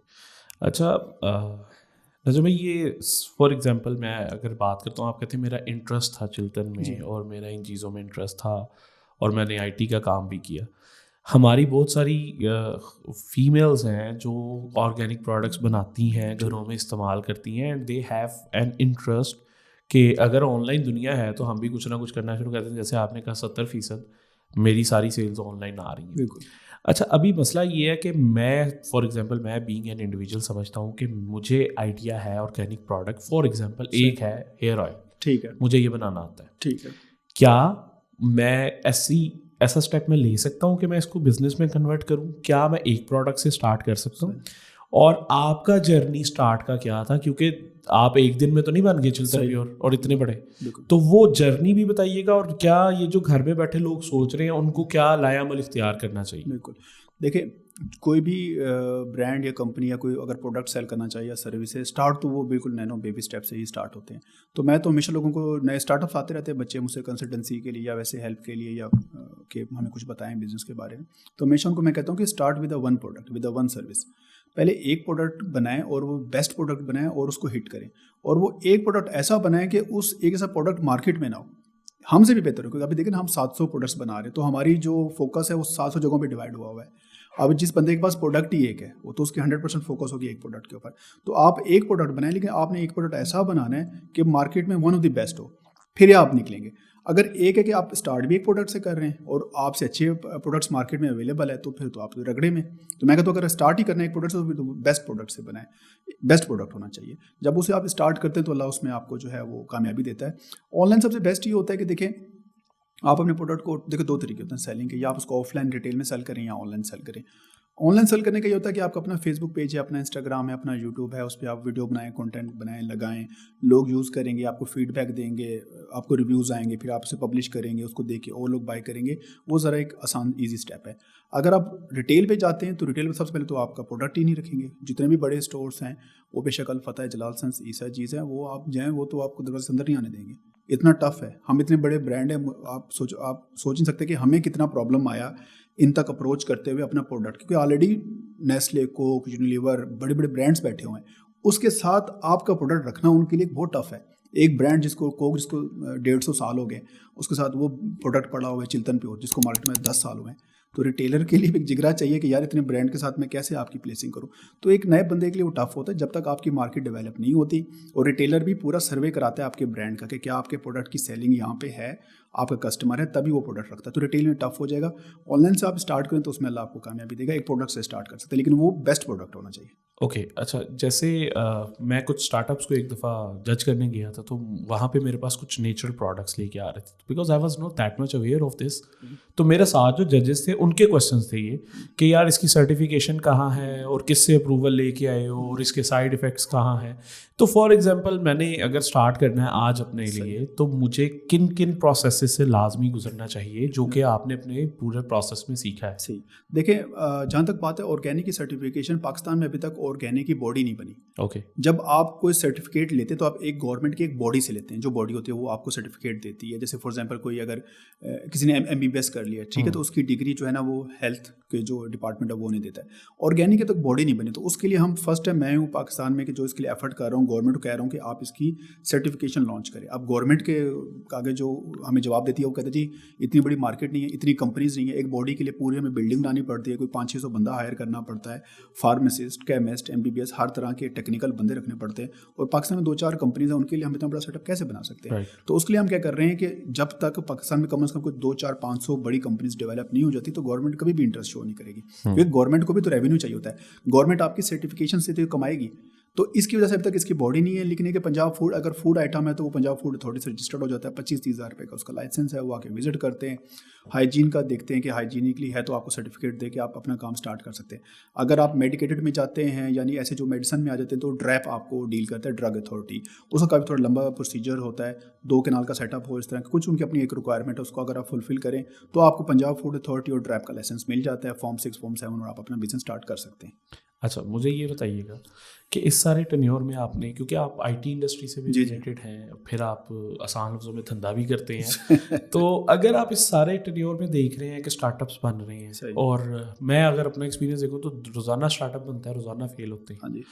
अच्छा नजर भाई, ये फॉर एग्जांपल मैं अगर बात करता हूँ, आप कहते हैं मेरा इंटरेस्ट था चिल्तन में और मेरा इन चीज़ों में इंटरेस्ट था और मैंने आईटी का काम भी किया। हमारी बहुत सारी फीमेल्स हैं जो ऑर्गेनिक प्रोडक्ट्स बनाती हैं, घरों में इस्तेमाल करती हैं, and they have an interest कि अगर ऑनलाइन दुनिया है तो हम भी कुछ ना कुछ करना शुरू करते हैं। जैसे आपने कहा 70% मेरी सारी सेल्स ऑनलाइन आ रही हैं। बिल्कुल। अच्छा, अभी मसला ये है कि मैं फॉर एग्जांपल मैं बीइंग एन इंडिविजुअल समझता हूँ कि मुझे आइडिया है ऑर्गेनिक प्रोडक्ट, फॉर एग्जांपल एक है हेयर ऑयल, ठीक है, मुझे ये बनाना आता है। ठीक है। क्या मैं ऐसा स्टेप में ले सकता हूँ कि मैं इसको बिजनेस में कन्वर्ट करूँ? क्या मैं एक प्रोडक्ट से स्टार्ट कर सकता हूँ? और आपका जर्नी स्टार्ट का क्या था, क्योंकि आप एक दिन में तो नहीं बन गए चिल्तन प्योर और इतने बड़े, तो वो जर्नी भी बताइएगा। और क्या ये जो घर में बैठे लोग सोच रहे हैं उनको क्या लायामल इख्तियार करना चाहिए? बिल्कुल, देखिए कोई भी ब्रांड या कंपनी या कोई अगर प्रोडक्ट सेल करना चाहिए या सर्विसेज, स्टार्ट तो वो बिल्कुल नैनो बेबी स्टेप से ही स्टार्ट होते हैं। तो मैं तो हमेशा लोगों को, नए स्टार्टअप्स आते रहते हैं, बच्चे मुझसे कंसल्टेंसी के लिए या वैसे हेल्प के लिए या कि हमें कुछ बताएं बिजनेस के बारे में, तो हमेशा उनको मैं कहता हूँ कि start with one product, with one service. पहले एक प्रोडक्ट बनाएं और वो बेस्ट प्रोडक्ट बनाएं और उसको हिट करें, और वो एक प्रोडक्ट ऐसा बनाएं कि उस एक ऐसा प्रोडक्ट मार्केट में ना हो, हमसे भी बेहतर हो। क्योंकि अभी देखिए ना, हम 700 प्रोडक्ट्स बना रहे हैं, तो हमारी जो फोकस है वो 700 जगहों पे डिवाइड हुआ हुआ है। अब जिस बंदे के पास प्रोडक्ट ही एक है, वो तो उसकी 100% फोकस होगी एक प्रोडक्ट के ऊपर। तो आप एक प्रोडक्ट बनाएं, लेकिन आपने एक प्रोडक्ट ऐसा बनाना है कि मार्केट में वन ऑफ द बेस्ट हो, फिर आप निकलेंगे। अगर एक है कि आप स्टार्ट भी एक प्रोडक्ट से कर रहे हैं और आपसे अच्छे प्रोडक्ट्स मार्केट में अवेलेबल है तो फिर तो आप रगड़े में। तो मैं कहता हूँ अगर स्टार्ट ही करना है एक प्रोडक्ट से तो फिर तो बेस्ट प्रोडक्ट से बनाए, बेस्ट प्रोडक्ट होना चाहिए। जब उसे आप स्टार्ट करते हैं तो अल्लाह उसमें आपको जो है वो कामयाबी देता है। ऑनलाइन सबसे बेस्ट ये होता है कि देखें आप अपने प्रोडक्ट को, देखो दो तरीके होते हैं सेलिंग के, या आप उसको ऑफलाइन रिटेल में सेल करें या ऑनलाइन सेल करें। ऑनलाइन सेल करने का ये होता है कि आपका अपना फेसबुक पेज है, अपना इंस्टाग्राम है, अपना यूट्यूब है, उस पर आप वीडियो बनाएं, कंटेंट बनाएं, लगाएं, लोग यूज़ करेंगे, आपको फीडबैक देंगे, आपको रिव्यूज़ आएंगे, फिर आप उसे पब्लिश करेंगे, उसको देख के और लोग बाय करेंगे। वो ज़रा एक आसान ईजी स्टेप है। अगर आप रिटेल पे जाते हैं तो रिटेल में सबसे पहले तो आपका प्रोडक्ट ही नहीं रखेंगे। जितने भी बड़े स्टोर्स हैं वो बेशक अल फतह, जलाल सन्स, ईसा चीज़ है, वो आप जाएँ वो तो आपको दरवाजे से अंदर नहीं आने देंगे। इतना टफ है, हम इतने बड़े ब्रांड हैं, आप सोच नहीं सकते कि हमें कितना प्रॉब्लम आया इन तक अप्रोच करते हुए अपना प्रोडक्ट, क्योंकि ऑलरेडी नेस्ले, कोक, यूनिलीवर, बड़े बड़े ब्रांड्स बैठे हुए हैं, उसके साथ आपका प्रोडक्ट रखना उनके लिए बहुत टफ है। एक ब्रांड जिसको कोक, जिसको 150 साल हो गए, उसके साथ वो प्रोडक्ट पड़ा हुआ है चिल्तन प्योर, जिसको मार्केट में 10 साल हुए हैं। तो रिटेलर के लिए भी एक जिगरा चाहिए कि यार इतने ब्रांड के साथ मैं कैसे आपकी प्लेसिंग करूं। तो एक नए बंदे के लिए वो टफ होता है जब तक आपकी मार्केट डेवलप नहीं होती। और रिटेलर भी पूरा सर्वे कराता है आपके ब्रांड का कि क्या आपके प्रोडक्ट की सेलिंग यहाँ पे है, आपका कस्टमर है, तभी वो प्रोडक्ट रखता है। तो रिटेल में टफ हो जाएगा। ऑनलाइन से आप स्टार्ट करें तो उसमें अल्लाह आपको कामयाबी देगा। एक प्रोडक्ट से स्टार्ट कर सकते हैं, लेकिन वो बेस्ट प्रोडक्ट होना चाहिए। ओके अच्छा, जैसे मैं कुछ स्टार्टअप्स को एक दफ़ा जज करने गया था, तो वहाँ पे मेरे पास कुछ नेचुरल प्रोडक्ट्स लेके आ रहे थे, because I was not that much aware of this. तो मेरे साथ जो जजेस थे उनके क्वेश्चंस थे ये कि यार इसकी सर्टिफिकेशन कहाँ है और किससे अप्रूवल लेके आए हो और इसके साइड इफ़ेक्ट्स कहाँ हैं। तो फॉर एग्जांपल मैंने अगर स्टार्ट करना है आज अपने लिए, तो मुझे किन किन प्रोसेस से लाजमी गुजरना चाहिए जो कि आपने अपने पूरे प्रोसेस में सीखा है? सही देखिए, जहाँ तक बात है ऑर्गेनिक की सर्टिफिकेशन, पाकिस्तान में अभी तक ऑर्गेनिक की बॉडी नहीं बनी। ओके जब आप कोई सर्टिफिकेट लेते हैं तो आप एक गवर्नमेंट की एक बॉडी से लेते हैं, जो बॉडी होती है वो आपको सर्टिफिकेट देती है। जैसे फॉर एग्जांपल कोई अगर किसी ने MBBS कर लिया, ठीक है, तो उसकी डिग्री जो है ना वो हेल्थ के जो डिपार्टमेंट है वो नहीं देता है। ऑर्गेनिक की तो बॉडी नहीं बनी, तो उसके लिए हम फर्स्ट टाइम मैं हूँ पाकिस्तान में कि जो इसके लिए एफर्ट कर रहा हूँ, गवर्नमेंट को कह रहा हूँ कि आप इसकी सर्टिफिकेशन लॉन्च करें। अब गवर्नमेंट के आगे जो हमें जवाब देती है वो कहते हैं जी इतनी बड़ी मार्केट नहीं है, इतनी कंपनीज नहीं है, एक बॉडी के लिए पूरी हमें बिल्डिंग बनानी पड़ती है, कोई 500-600 बंदा हायर करना पड़ता है, फार्मासिस्ट, केमिस्ट, MBBS, हर तरह के टेक्निकल बंदे रखने पड़ते हैं। और पाकिस्तान में 2-4 कंपनीज हैं, उनके लिए हम इतना बड़ा सेटअप कैसे बना सकते हैं? तो उसके लिए हम क्या कर रहे हैं कि जब तक पाकिस्तान में कम से कम कोई 2-4-500 बड़ी कंपनीज डेवलप नहीं हो जाती तो गवर्नमेंट कभी भी इंटरेस्ट शो नहीं करेगी, क्योंकि गवर्नमेंट को भी तो रेवेन्यू चाहिए होता है। गवर्नमेंट आपकी सर्टिफिकेशन से तो कमाएगी, तो इसकी वजह से अभी तक इसकी बॉडी नहीं है। लेकिन ये कि पंजाब फूड, अगर फूड आइटम है तो वो पंजाब फूड अथॉरिटी से रजिस्टर्ड हो जाता है, 25-30 हज़ार रुपये का उसका लाइसेंस है, वो आके विजिट करते हैं, हाइजीन का देखते हैं कि हाइजीनिकली है तो आपको सर्टिफिकेट दे के आप अपना काम स्टार्ट कर सकते हैं। अगर आप मेडिकेटेड में जाते हैं, यानी ऐसे जो मेडिसिन में आ जाते हैं, तो ड्रैप आपको डील करता है ड्रग अथॉरिटी, उसका काफ़ी थोड़ा लंबा प्रोसीजर होता है, 2 कनाल का सेटअप हो, इस तरह कुछ उनकी अपनी एक रिक्वायरमेंट है, उसको अगर आप फुलफिल करें तो आपको पंजाब फूड अथॉरिटी और ड्रैप का लाइसेंस मिल जाता है, Form 6, Form 7, और आप अपना बिजनेस स्टार्ट कर सकते हैं। अच्छा, मुझे ये बताइएगा कि इस सारे टेन्योर में आपने, क्योंकि आप IT इंडस्ट्री से भी रिलेटेड हैं, फिर आप आसान लफ्ज़ों में धंधा भी करते हैं तो अगर आप इस सारे टेन्योर में देख रहे हैं कि स्टार्टअप्स बन रहे हैं, और मैं अगर अपना एक्सपीरियंस देखूँ तो रोज़ाना स्टार्टअप बनता है, रोज़ाना फेल होते हैं। हाँ जी।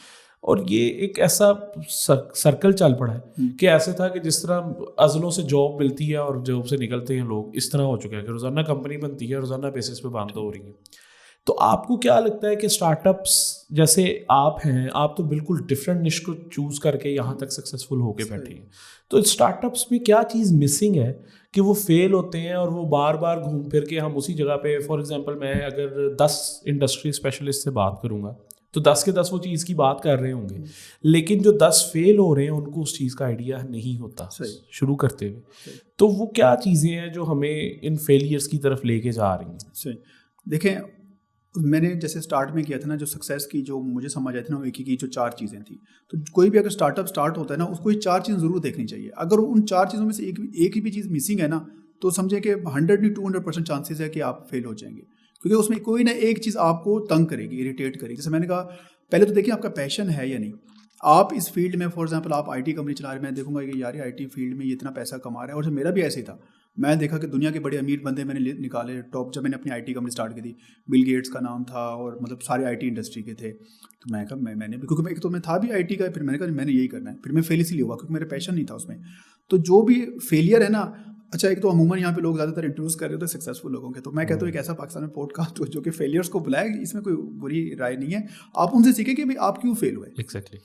और ये एक ऐसा सर्कल चल पड़ा है कि ऐसे था कि जिस तरह अज़लों से जॉब मिलती है और जॉब से निकलते हैं लोग, इस तरह हो चुका है कि रोज़ाना कंपनी बनती है, रोज़ाना बेसिस पे बंद हो रही है। तो आपको क्या लगता है कि स्टार्टअप्स जैसे आप हैं, आप तो बिल्कुल डिफरेंट निश को चूज़ करके यहाँ तक सक्सेसफुल होके बैठे हैं, तो स्टार्टअप्स में क्या चीज़ मिसिंग है कि वो फेल होते हैं और वो बार बार घूम फिर के हम उसी जगह पे, फॉर एग्जांपल मैं अगर 10 इंडस्ट्री स्पेशलिस्ट से बात करूँगा तो 10 के 10 वो चीज़ की बात कर रहे होंगे, लेकिन जो 10 फेल हो रहे हैं उनको उस चीज़ का आइडिया नहीं होता शुरू करते हुए। तो वो क्या चीज़ें हैं जो हमें इन फेलियर्स की तरफ लेके जा रही हैं? सही देखें, मैंने जैसे स्टार्ट में किया था ना, जो सक्सेस की जो मुझे समझ आई थी ना, एक ही की जो 4 चीज़ें थी। तो कोई भी अगर स्टार्टअप स्टार्ट होता है ना, उसको ये 4 चीज़ ज़रूर देखनी चाहिए। अगर उन 4 चीज़ों में से एक ही भी चीज़ मिसिंग है ना, तो समझे कि 100 नहीं 200% चांसेस है कि आप फेल हो जाएंगे, क्योंकि उसमें कोई ना एक चीज़ आपको तंग करेगी, इरिटेट करेगी। जैसे मैंने कहा, पहले तो देखिए आपका पैशन है या नहीं। आप इस फील्ड में, फॉर एग्जांपल आप IT कंपनी चला रहे हैं, मैं देखूंगा कि यार IT फील्ड में ये इतना पैसा कमा रहा है, और जब मेरा भी ऐसे ही था, मैं देखा कि दुनिया के बड़े अमीर बंदे मैंने निकाले टॉप। जब मैंने अपनी IT कंपनी स्टार्ट की थी, बिल गेट्स का नाम था, और मतलब सारे IT इंडस्ट्री के थे। तो मैं कहा मैंने भी, क्योंकि एक तो मैं था भी IT का, फिर मैंने कहा मैंने यही करना है, फिर मैं फेल इसीलिए हुआ क्योंकि मेरा पैशन नहीं था उसमें। तो जो भी फेलियर है ना, अच्छा, एक तो अमूमन यहाँ पे लोग ज़्यादातर इंट्रोड्यूस कर रहे होते हैं सक्सेसफुल लोगों के, तो मैं कहता हूँ एक ऐसा पाकिस्तान में पॉडकास्ट हो जो कि फेलियर्स को बुलाए, इसमें कोई बुरी राय नहीं है। आप उनसे सीखें कि भाई आप क्यों फेल हुए, एग्जैक्टली।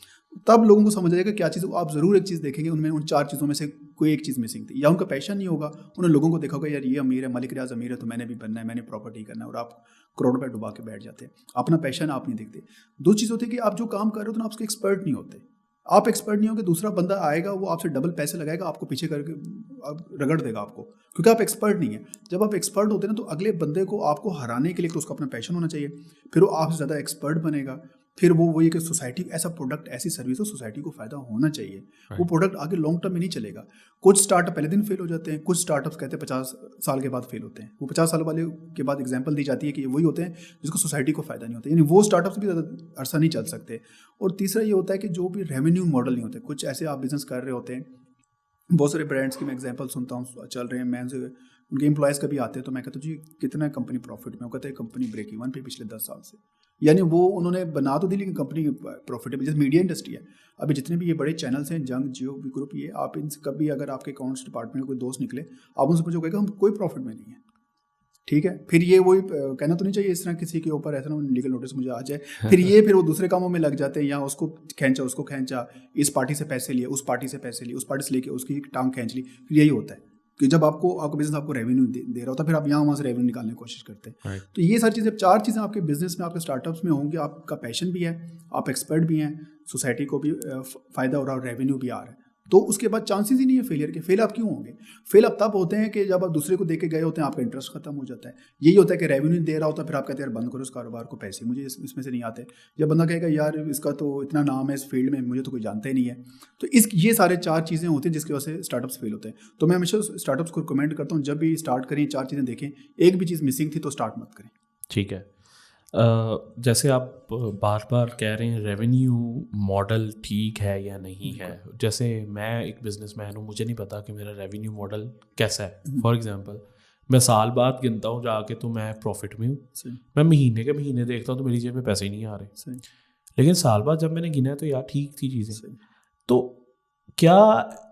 तब लोगों को समझ आएगा क्या चीज़। आप ज़रूर एक चीज़ देखेंगे उनमें, उन 4 चीज़ों में से कोई एक चीज़ मिसिंग थी, या उनका पैशन नहीं होगा। उन्होंने लोगों को देखा होगा यार ये अमीर है, मलिक रियाज अमीर है तो मैंने भी बनना है, मैंने प्रॉपर्टी करना है, और आप करोड़ रुपये डुबा के बैठ जाते हैं। अपना पैशन आप नहीं देखते। 2 चीज़ होती है कि आप जो काम कर रहे हो तो आप उसके एक्सपर्ट नहीं होते। आप एक्सपर्ट नहीं होगे, दूसरा बंदा आएगा वो आपसे डबल पैसे लगाएगा, आपको पीछे करके रगड़ देगा आपको, क्योंकि आप एक्सपर्ट नहीं है। जब आप एक्सपर्ट होते हैं ना तो अगले बंदे को आपको हराने के लिए तो उसका अपना पैशन होना चाहिए, फिर वो आपसे ज़्यादा एक्सपर्ट बनेगा, फिर वो वही कि सोसाइटी ऐसा प्रोडक्ट ऐसी सर्विस हो सोसाइटी को फायदा होना चाहिए। वो प्रोडक्ट आगे लॉन्ग टर्म में नहीं चलेगा। कुछ स्टार्टअप पहले दिन फेल हो जाते हैं, कुछ स्टार्टअप्स कहते हैं 50 साल के बाद फेल होते हैं। वो 50 साल वाले के बाद एग्जांपल दी जाती है कि वही होते हैं जिसको सोसाइटी को फायदा नहीं होता, यानी वो स्टार्टअप्स भी ज़्यादा अरसा नहीं चल सकते। और तीसरा ये होता है कि जो भी रेवेन्यू मॉडल नहीं होते, कुछ ऐसे आप बिजनेस कर रहे होते हैं, बहुत सारे ब्रांड्स की मैं एग्जांपल सुनता हूँ चल रहे हैं, मैं उनके एम्प्लॉयज़ कभी आते हैं तो मैं कहता हूँ जी कितना कंपनी प्रॉफिट में, वो कहते हैं कंपनी ब्रेक इवन पे पिछले 10 साल से। यानी वो उन्होंने बना तो दी लेकिन कंपनी प्रॉफिटेबल। जैसे मीडिया इंडस्ट्री है, अभी जितने भी ये बड़े चैनल्स हैं, जंग, जियो, वी ग्रुप, ये आप इनसे कभी अगर आपके अकाउंट्स डिपार्टमेंट में कोई दोस्त निकले, आप उनसे पूछो कहेगा हम कोई प्रॉफिट में नहीं है। ठीक है, फिर ये वही कहना तो नहीं चाहिए इस तरह किसी के ऊपर ऐसा ना लीगल नोटिस मुझे आ जाए, फिर वो दूसरे कामों में लग जाते हैं, या उसको खींचा, इस पार्टी से पैसे लिए, उस पार्टी से पैसे लिए, उस पार्टी से लेके उसकी टांग खींच ली। फिर यही होता है कि जब आपका बिजनेस आपको रेवेन्यू दे रहा होता है, फिर आप यहाँ वहाँ से रेवेन्यू निकालने की कोशिश करते हैं। तो ये सारी चीज़ें, 4 चीज़ें आपके बिजनेस में, आपके स्टार्टअप्स में होंगी। आपका पैशन भी है, आप एक्सपर्ट भी हैं, सोसाइटी को भी फ़ायदा हो रहा है और रेवेन्यू भी आ रहा है, तो उसके बाद चांसेस ही नहीं है फेलियर के। फेल आप क्यों होंगे? फेल अब तब होते हैं कि जब आप दूसरे को दे के गए होते हैं, आपका इंटरेस्ट खत्म हो जाता है। यही होता है कि रेवेन्यू दे रहा होता है, फिर आप कहते हैं यार बंद करो इस कारोबार को, पैसे मुझे इसमें से नहीं आते। जब बंदा कहेगा यार इसका तो इतना नाम है इस फील्ड में, मुझे तो कोई जानता ही नहीं है। तो ये सारे 4 चीज़ें होती हैं जिसकी वजह से स्टार्टअप्स फेल होते हैं। तो मैं हमेशा स्टार्टअप्स को रिकमेंड करता हूँ, जब भी स्टार्ट करें 4 चीज़ें देखें, एक भी चीज़ मिसिंग थी तो स्टार्ट मत करें। ठीक है। जैसे आप बार बार कह रहे हैं रेवेन्यू मॉडल ठीक है या नहीं है। जैसे मैं एक बिजनेसमैन हूँ, मुझे नहीं पता कि मेरा रेवेन्यू मॉडल कैसा है। फॉर एग्जांपल मैं साल बाद गिनता हूँ जाके तो मैं प्रॉफिट में हूँ, मैं महीने के महीने देखता हूँ तो मेरी जेब में पैसे ही नहीं आ रहे। लेकिन साल बाद जब मैंने गिना तो यार ठीक थी चीज़ें। तो क्या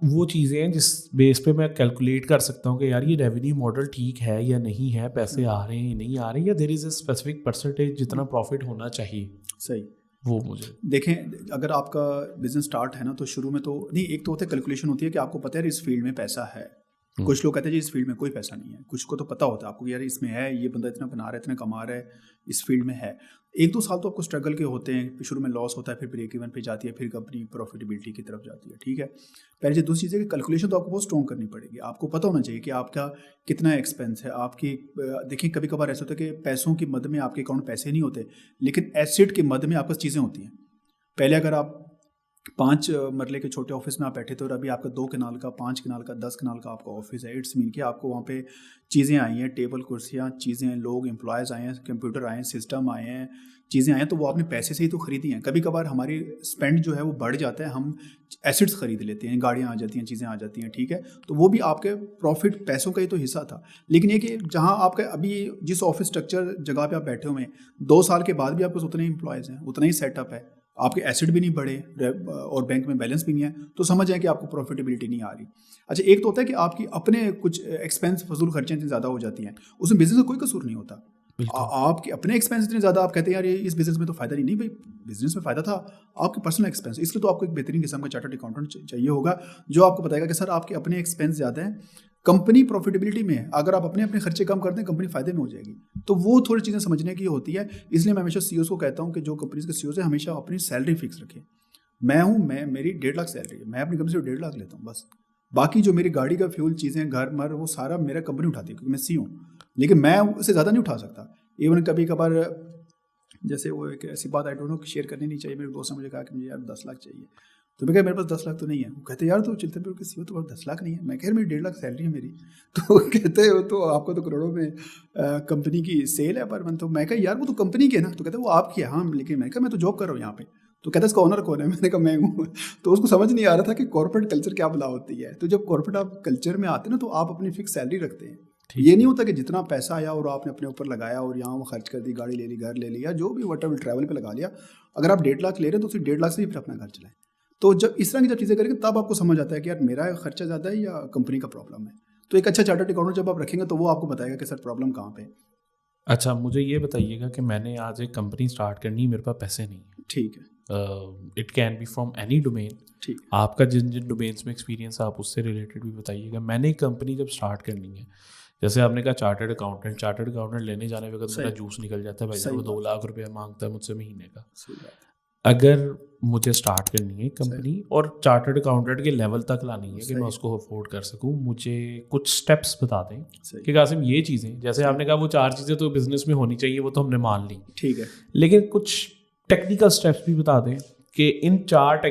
वो चीज़ें हैं जिस बेस पे मैं कैलकुलेट कर सकता हूँ कि यार ये रेवेन्यू मॉडल ठीक है या नहीं है, पैसे आ रहे हैं नहीं आ रहे, या there is a specific percentage जितना प्रॉफिट होना चाहिए? सही, वो मुझे देखें, अगर आपका बिजनेस स्टार्ट है ना तो शुरू में तो नहीं, एक तो होता है कैलकुलेशन होती है कि आपको पता है इस फील्ड में पैसा है। कुछ लोग कहते हैं जी इस फील्ड में कोई पैसा नहीं है, कुछ को तो पता होता है आपको यार इसमें है, ये बंदा इतना बना रहा है, इतना कमा रहा है, इस फील्ड में है। 1-2 साल तो आपको स्ट्रगल के होते हैं, शुरू में लॉस होता है, फिर ब्रेक इवन पे जाती है, फिर कंपनी प्रॉफिटेबिलिटी की तरफ जाती है। ठीक है, पहले जो दूसरी चीज़ है कि कैलकुलेशन तो आपको बहुत स्ट्रॉन्ग करनी पड़ेगी। आपको पता होना चाहिए कि आपका कितना एक्सपेंस है। आपकी देखिए कभी कभार ऐसा होता है कि पैसों की मद में आपके अकाउंट पैसे नहीं होते, लेकिन एसेट के मद में आपके चीज़ें होती हैं। पहले अगर आप 5 मरले के छोटे ऑफिस में आप बैठे थे और अभी आपका 2 कनाल का, 5 कनाल का, 10 कनाल का आपका ऑफिस है, इट्स मीन कि आपको वहाँ पे चीज़ें आई हैं, टेबल कुर्सियाँ, चीज़ें हैं, लोग एम्प्लॉयज़ आए हैं, कंप्यूटर आए हैं, सिस्टम आए हैं, चीज़ें आए हैं, तो वो आपने पैसे से ही तो खरीदी हैं। कभी कभार हमारी स्पेंड जो है वो बढ़ जाता है, हम एसेट्स खरीद लेते हैं, गाड़ियाँ आ जाती हैं, चीज़ें आ जाती हैं। ठीक है, तो वो भी आपके प्रॉफिट पैसों का ही तो हिस्सा था। लेकिन ये कि जहाँ आपका अभी जिस ऑफिस स्ट्रक्चर जगह पे आप बैठे हुए हैं, 2 साल के बाद भी आपके उतने ही एम्प्लॉयज़ हैं, उतना ही सेटअप है, आपके एसेट भी नहीं बढ़े और बैंक में बैलेंस भी नहीं है, तो समझ जाए कि आपको प्रॉफिटेबिलिटी नहीं आ रही। अच्छा, एक तो होता है कि आपकी अपने कुछ एक्सपेंस, फजूल खर्चे इतनी ज़्यादा हो जाती हैं, उसमें बिजनेस का कोई कसूर नहीं होता। आपके अपने एक्सपेंस इतने ज़्यादा, आप कहते हैं यार ये इस बिजनेस में तो फ़ायदा नहीं भाई, बिजनेस में फ़ायदा था, आपके पर्सनल एक्सपेंस। इसलिए तो आपको एक बेहतरीन किस्म का चार्टर्ड अकाउंटेंट चाहिए होगा जो आपको बताएगा कि सर आपके अपने एक्सपेंस ज़्यादा हैं, कंपनी प्रॉफिटेबिलिटी में है, अगर आप अपने खर्चे कम करते हैं कंपनी फ़ायदे में हो जाएगी। तो वो थोड़ी चीज़ें समझने की होती है। इसलिए मैं हमेशा सीईओ को कहता हूँ कि जो कंपनीज के सीईओ है हमेशा अपनी सैलरी फिक्स रखें। मैं मेरी 1.5 लाख सैलरी है, मैं अपनी कंपनी से 1.5 लाख लेता हूँ बस। बाकी जो मेरी गाड़ी का फ्यूल, चीज़ें, घर मर, वो सारा मेरा कंपनी उठाती है क्योंकि मैं सीईओ हूँ, लेकिन मैं उससे ज़्यादा नहीं उठा सकता। इवन कभी कभार जैसे वो एक ऐसी बात आई डोंट नो शेयर करनी नहीं चाहिए, मेरे दोस्त ने मुझे कहा कि मुझे यार 10 लाख चाहिए, तो मैं कहा मेरे पास 10 लाख तो नहीं है। वो कहते यार तो चिल्तनपुर के सीईओ तो 10 लाख नहीं है। मैं कह मेरी 1.5 लाख सैलरी है मेरी। तो कहते हो तो आपको तो करोड़ों में कंपनी की सेल है पर मंथ। तो मैं कहा यार वो तो कंपनी की है ना। तो कहते वो आपकी है। हाँ, लेकिन मैं कहा मैं तो जॉब कर रहा हूँ यहाँ पे। तो कहता इसका ऑनर कौन है? मैंने कहा मैं हूँ। तो उसको समझ नहीं आ रहा था कि कॉर्पोरेट कल्चर क्या बला होती है। तो जब कॉर्पोरेट आप कल्चर में आते हैं ना तो आप अपनी फिक्स सैलरी रखते हैं। ये नहीं होता कि जितना पैसा आया और आपने अपने ऊपर लगाया और यहाँ वो खर्च कर दी, गाड़ी ले ली, घर ले लिया, जो भी वट एवर ट्रैवल पे लगा लिया। अगर आप 1.5 लाख ले रहे हैं तो सिर्फ 1.5 लाख से ही फिर अपना घर चलाएं। तो जब इस तरह की जब चीज़ें करेंगे तब आपको समझ आता है कि यार मेरा खर्चा ज़्यादा है या कंपनी का प्रॉब्लम है। तो एक अच्छा चार्टर्ड अकाउंटेंट जब आप रखेंगे तो वो आपको बताएगा कि सर प्रॉब्लम कहाँ पे है। अच्छा, मुझे ये बताइएगा कि मैंने आज एक कंपनी स्टार्ट करनी है, मेरे पास पैसे नहीं है। ठीक है, it can be from any domain. ठीक है, आपका जिन जिन डोमेन्स में एक्सपीरियंस है आप उससे रिलेटेड भी बताइएगा। मैंने एक कंपनी जब स्टार्ट करनी है, जैसे आपने कहा चार्टर्ड अकाउंटेंट लेने जाने वक्त सही, मेरा जूस निकल जाता है भाई, सही वो 2 बात, लाख रुपया मांगता है मुझसे महीने का। सही बात अगर मुझे स्टार्ट करनी है है, कंपनी और चार्टर्ड अकाउंटेंट के लेवल तक लानी है कि मैं सही, उसको अफोर्ड कर सकूं, मुझे कुछ स्टेप्स बता दें सही, कि कासिम ये चीज़ें, जैसे आपने कहा वो 4 चीज़ें तो बिजनेस में होनी चाहिए, वो तो हमने मान ली, ठीक है। लेकिन कुछ टेक्निकल स्टेप्स भी बता दें कि इन 5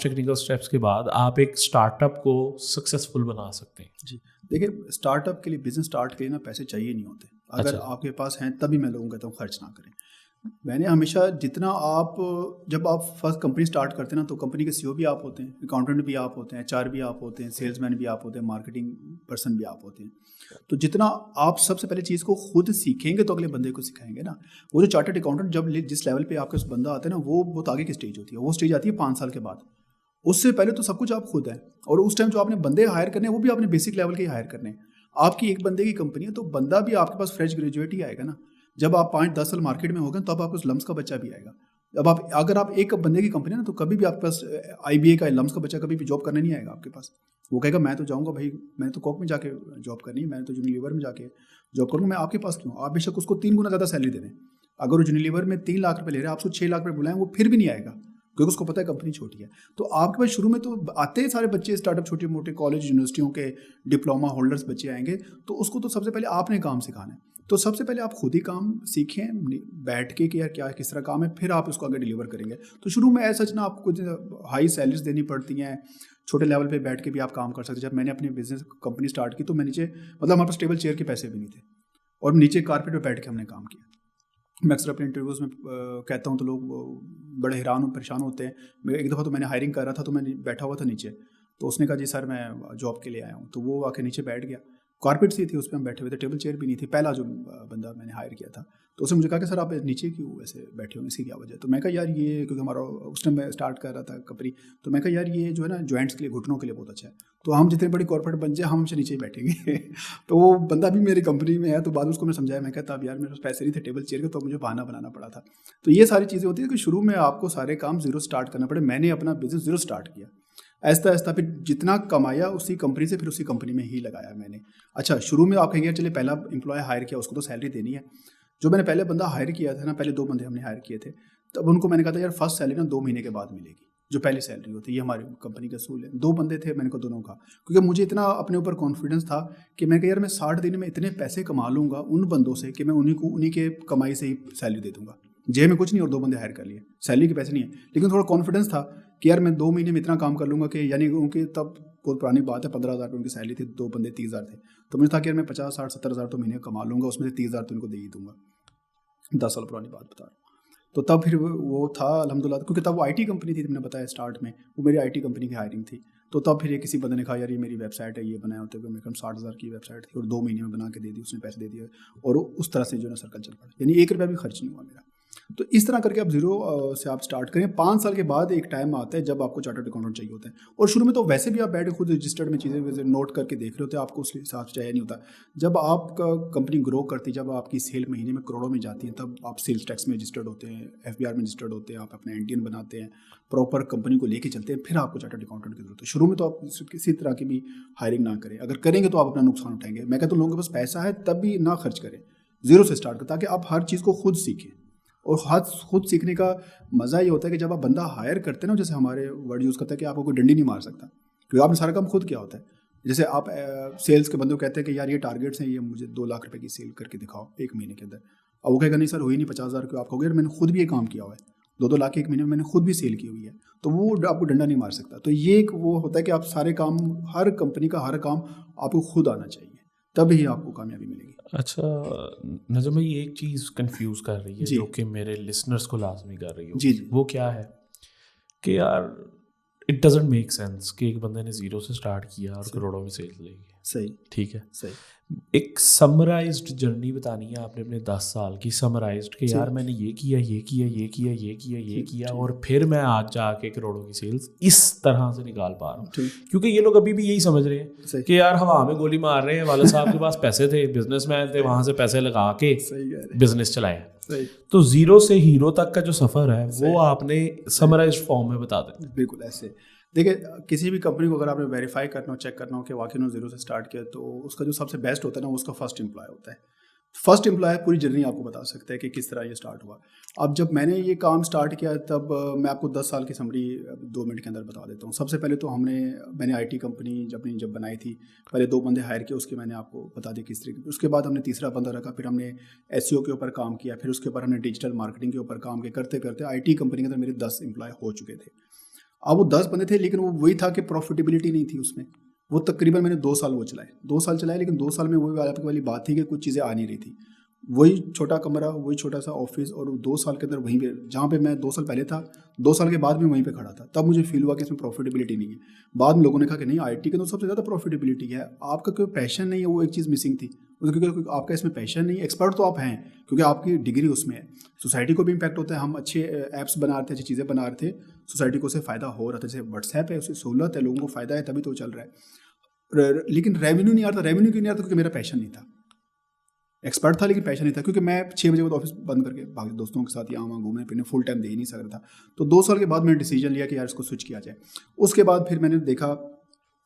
टेक्निकल स्टेप्स के बाद आप एक स्टार्टअप को सक्सेसफुल बना सकते हैं। जी, देखिए स्टार्टअप के लिए, बिजनेस स्टार्ट के लिए ना पैसे चाहिए नहीं होते। अगर अच्छा। आपके पास हैं तभी मैं लोगों को कहता हूँ खर्च ना करें। मैंने हमेशा जितना आप, जब आप फर्स्ट कंपनी स्टार्ट करते हैं ना तो कंपनी के सीईओ भी आप होते हैं, अकाउंटेंट भी आप होते हैं, एचआर भी आप होते हैं, सेल्समैन भी आप होते हैं, मार्केटिंग पर्सन भी आप होते हैं। तो जितना आप सबसे पहले चीज़ को खुद सीखेंगे तो अगले बंदे को सिखाएंगे ना। वो जो चार्टर्ड अकाउंटेंट जब जिस लेवल पे आपके पास बंदा आता है ना, वो बहुत आगे की स्टेज होती है। वो स्टेज आती है 5 साल के बाद। उससे पहले तो सब कुछ आप खुद हैं, और उस टाइम जो आपने बंदे हायर करने हैं वो भी आपने बेसिक लेवल के ही हायर करने हैं। आपकी एक बंदे की कंपनी है तो बंदा भी आपके पास फ्रेश ग्रेजुएट ही आएगा ना। जब आप 5-10 साल मार्केट में होंगे तब आपके पास लम्स का बच्चा भी आएगा। अब आप, अगर आप एक बंदे की कंपनी है ना तो कभी भी आपके पास IBA का लम्स का बच्चा कभी भी जॉब करने नहीं आएगा आपके पास। वो कहेगा मैं तो जाऊँगा भाई, मैंने तो कॉक में जाके जॉब करनी है, मैंने तो यूनिलीवर में जाके जॉब करूँगा, मैं आपके पास क्यों? आप बेशक उसको 3 गुना ज़्यादा सैलरी दे दें। अगर वो यूनिलीवर में 3 लाख रुपये ले रहा है, आपको 6 लाख रुपये बुलाएं, वो फिर भी नहीं आएगा, क्योंकि उसको पता है कंपनी छोटी है। तो आपके पास शुरू में तो आते ही सारे बच्चे स्टार्टअप, छोटे मोटे कॉलेज यूनिवर्सिटियों के डिप्लोमा होल्डर्स बच्चे आएंगे, तो उसको तो सबसे पहले आपने काम सिखाना है। तो सबसे पहले आप खुद ही काम सीखें बैठ के कि यार क्या किस तरह काम है, फिर आप उसको आगे डिलीवर करेंगे। तो शुरू में ऐसा ना आपको कुछ हाई सैलरीज देनी पड़ती हैं, छोटे लेवल पे बैठ के भी आप काम कर सकते हैं। जब मैंने अपनी बिजनेस कंपनी स्टार्ट की तो मैं नीचे, मतलब हमारे पास टेबल चेयर के पैसे भी नहीं थे, और नीचे कारपेट पर बैठ के हमने काम किया। मैं अक्सर अपने इंटरव्यूज़ में कहता हूँ तो लोग बड़े हैरान और परेशान होते हैं। मैं एक दफ़ा तो मैंने हायरिंग कर रहा था तो मैं बैठा हुआ था नीचे, तो उसने कहा जी सर मैं जॉब के लिए आया हूँ, तो वो आके नीचे बैठ गया। कारपेट सी थी, उस पर हम बैठे हुए थे, टेबल चेयर भी नहीं थी, पहला जो बंदा मैंने हायर किया था। तो उसने मुझे कहा कि सर आप नीचे क्यों ऐसे बैठे हो, इसकी क्या वजह? तो मैं कहा यार ये, क्योंकि हमारा उस टाइम मैं स्टार्ट कर रहा था कंपनी, तो मैं कहा यार ये जो है ना जॉइंट्स के लिए, घुटनों के लिए बहुत अच्छा है, तो हम जितने बड़ी कॉर्पोरेट बन जाए हम हमसे नीचे ही बैठेंगे। तो वो बंदा भी मेरी कंपनी में है, तो बाद में उसको मैं समझाया, मैं कहता अब यार मेरे पास पैसे नहीं थे टेबल चेयर के, तो मुझे बहाना बनाना पड़ा था। तो ये सारी चीज़ें होती है कि शुरू में आपको सारे काम ज़ीरो स्टार्ट करना पड़े। मैंने अपना बिजनेस ज़ीरो स्टार्ट किया, ऐसा ऐसा फिर जितना कमाया उसी कंपनी से, फिर उसी कंपनी में ही लगाया मैंने। अच्छा, शुरू में आप कहेंगे चलिए पहला एम्प्लॉय हायर किया, उसको तो सैलरी देनी है। जो मैंने पहले बंदा हायर किया था ना, पहले 2 बंदे हमने हायर किए थे, तब उनको मैंने कहा था यार फर्स्ट सैलरी ना 2 महीने के बाद मिलेगी, जो पहली सैलरी होती है, ये हमारी कंपनी का असूल है। 2 बंदे थे, मैंने को दोनों का, क्योंकि मुझे इतना अपने ऊपर कॉन्फिडेंस था कि मैं कहा यार मैं 60 दिन में इतने पैसे कमा लूँगा उन बंदों से कि मैं उन्हीं के कमाई से ही सैलरी दे दूँगा। जेब में कुछ नहीं और 2 बंदे हायर कर लिए, सैलरी के पैसे नहीं है, लेकिन थोड़ा कॉन्फिडेंस था कि यार मैं 2 महीने में इतना काम कर लूँगा कि, यानी उनकी तब बहुत पुरानी बात है, 15,000 रुपये उनकी सैलरी थी, 2 बंदे 30,000 थे, तो मुझे था कि यार मैं 50, 60, 70,000 तो महीने कमा लूँगा, उसमें से 30,000 तो उनको दे ही दूँगा। 10 साल पुरानी बात बता रहा हूँ। तो तब फिर वो था अल्हम्दुलिल्लाह, क्योंकि तब वो IT कंपनी थी, मैंने बताया स्टार्ट में वो मेरी IT कंपनी की हायरिंग थी। तो तब फिर ये किसी बंदे ने कहा यार ये मेरी वेबसाइट है, ये बनाया होते हुए मेरे कम 60,000 की वेबसाइट थी, और 2 महीने में बना के दे दी, उसने पैसे दे दिए, और उस तरह से जो है ना सर्कल चल पड़ा, यानी 1 रुपया भी खर्च नहीं हुआ मेरा। तो इस तरह करके आप ज़ीरो से आप स्टार्ट करें। 5 साल के बाद एक टाइम आता है जब आपको चार्टर्ड अकाउंटेंट चाहिए होता है, और शुरू में तो वैसे भी आप बैठ के खुद रजिस्टर्ड में चीज़ें नोट करके देख रहे होते हैं, आपको उस हिसाब से चाहिए नहीं होता। जब आपका कंपनी ग्रो करती है, जब आपकी सेल महीने में करोड़ों में जाती है, तब आप सेल्स टैक्स में रजिस्टर्ड होते हैं, FBR में रजिस्टर्ड होते हैं, आप अपना NTN बनाते हैं, प्रॉपर कंपनी को लेके चलते हैं, फिर आपको चार्टर्ड अकाउंटेंट की जरूरत है। शुरू में तो आप किसी तरह की भी हायरिंग ना करें, अगर करेंगे तो आप अपना नुकसान उठाएंगे। मैं कहता हूँ लोगों के पास पैसा है तब भी ना खर्च करें, ज़ीरो से स्टार्ट करें, ताकि आप हर चीज़ को खुद सीखें। और खुद सीखने का मज़ा ये होता है कि जब आप बंदा हायर करते हैं ना, जैसे हमारे वर्ड यूज़ करते हैं कि आपको कोई डंडी नहीं मार सकता, क्योंकि आपने सारा काम खुद किया होता है। जैसे आप सेल्स के बंदे को कहते हैं कि यार ये टारगेट्स हैं, ये मुझे 2 लाख रुपए की सेल करके दिखाओ 1 महीने के अंदर। अब वो कहेगा नहीं सर हुई नहीं 50,000 क्यों? आप कहोगे यार मैंने खुद भी ये काम किया हुआ है, 2-2 लाख 1 महीने में मैंने खुद भी सेल की हुई है, तो वो आपको डंडा नहीं मार सकता। तो ये एक वो होता है कि आप सारे काम, हर कंपनी का हर काम आपको खुद आना चाहिए, तभी आपको कामयाबी मिलेगी। अच्छा नजम भाई, एक चीज़ कंफ्यूज कर रही है जी। जो कि मेरे लिसनर्स को लाजमी कर रही जी, होगी, जी। वो क्या है कि यार इट डजंट मेक सेंस कि एक बंदे ने ज़ीरो से स्टार्ट किया और सही। करोड़ों में सेल्स लेगी। सही ठीक है, सही एक समराइज्ड जर्नी बतानी है आपने अपने 10 साल की, समराइज्ड कि यार मैंने ये किया ये किया ये किया ये किया ये ठीक, किया ठीक। और फिर मैं आज जाके करोड़ों की सेल्स इस तरह से निकाल पा रहा हूँ। ठीक। क्योंकि ये लोग अभी भी यही समझ रहे हैं सही कि यार हवा में गोली मार रहे हैं, वाले साहब के पास पैसे थे, बिजनेसमैन थे, वहाँ से पैसे लगा के सही कह रहे बिजनेस चलाया। सही तो ज़ीरो से हीरो तक का जो सफ़र है वो आपने समराइज्ड फॉर्म में बता दें। बिल्कुल ऐसे। देखिए किसी भी कंपनी को अगर आपने वेरीफाई करना हो, चेक करना हो कि वाकई उन्होंने ज़ीरो से स्टार्ट किया, तो उसका जो सबसे बेस्ट होता है ना, वो उसका फर्स्ट एम्प्लॉय होता है। फर्स्ट एम्प्लॉय पूरी जर्नी आपको बता सकता है कि किस तरह ये स्टार्ट हुआ। अब जब मैंने ये काम स्टार्ट किया तब मैं आपको 10 साल की समरी 2 मिनट के अंदर बता देता हूँ। सबसे पहले तो मैंने आईटी कंपनी जब बनाई थी, पहले 2 बंदे हायर किए, उसके मैंने आपको बता दिया किस तरीके। उसके बाद हमने तीसरा बंदा रखा, फिर हमने एसईओ के ऊपर काम किया, फिर उसके ऊपर हमने डिजिटल मार्केटिंग के ऊपर काम किया। करते करते आईटी कंपनी के अंदर मेरे 10 एम्प्लॉय हो चुके थे। अब वो 10 बंदे थे, लेकिन वो वही था कि प्रॉफिटेबिलिटी नहीं थी उसमें। वो तकरीबन मैंने 2 साल वो चलाए, 2 साल चलाए, लेकिन 2 साल में वही वाली बात थी कि कुछ चीज़ें आ नहीं रही थी। वही छोटा कमरा, वही छोटा सा ऑफिस, और 2 साल के अंदर वहीं पे, जहाँ पे मैं 2 साल पहले था, 2 साल के बाद में वहीं पे खड़ा था। तब मुझे फील हुआ कि इसमें प्रॉफिटेबिलिटी नहीं है। बाद में लोगों ने कहा कि नहीं, आईटी के अंदर सबसे ज़्यादा प्रॉफिटेबिलिटी है। आपका कोई पैशन नहीं है, वो एक चीज़ मिसिंग थी। क्योंकि आपका इसमें पैशन नहीं है, एक्सपर्ट तो आप हैं क्योंकि आपकी डिग्री उसमें है। सोसाइटी को भी इम्पैक्ट होता है। हम अच्छे ऐप्स बना रहे थे, अच्छी चीज़ें बना रहे थे, सोसाइटी को उससे फ़ायदा हो रहा था। जैसे व्हाट्सएप है, उससे सहूलत है, लोगों को फ़ायदा है, तभी तो चल रहा है। लेकिन रेवेन्यू नहीं आ रहा था। रेवेन्यू क्यों नहीं आ रहा था? क्योंकि मेरा पैशन नहीं था। एक्सपर्ट था लेकिन पैशन नहीं था, क्योंकि मैं 6 बजे बाद ऑफिस बंद करके भाग दोस्तों के साथ यहाँ वहाँ घूमने फिरने फुल टाइम दे ही नहीं सकता था। तो 2 साल के बाद मैंने डिसीजन लिया कि यार इसको स्विच किया जाए। उसके बाद फिर मैंने देखा,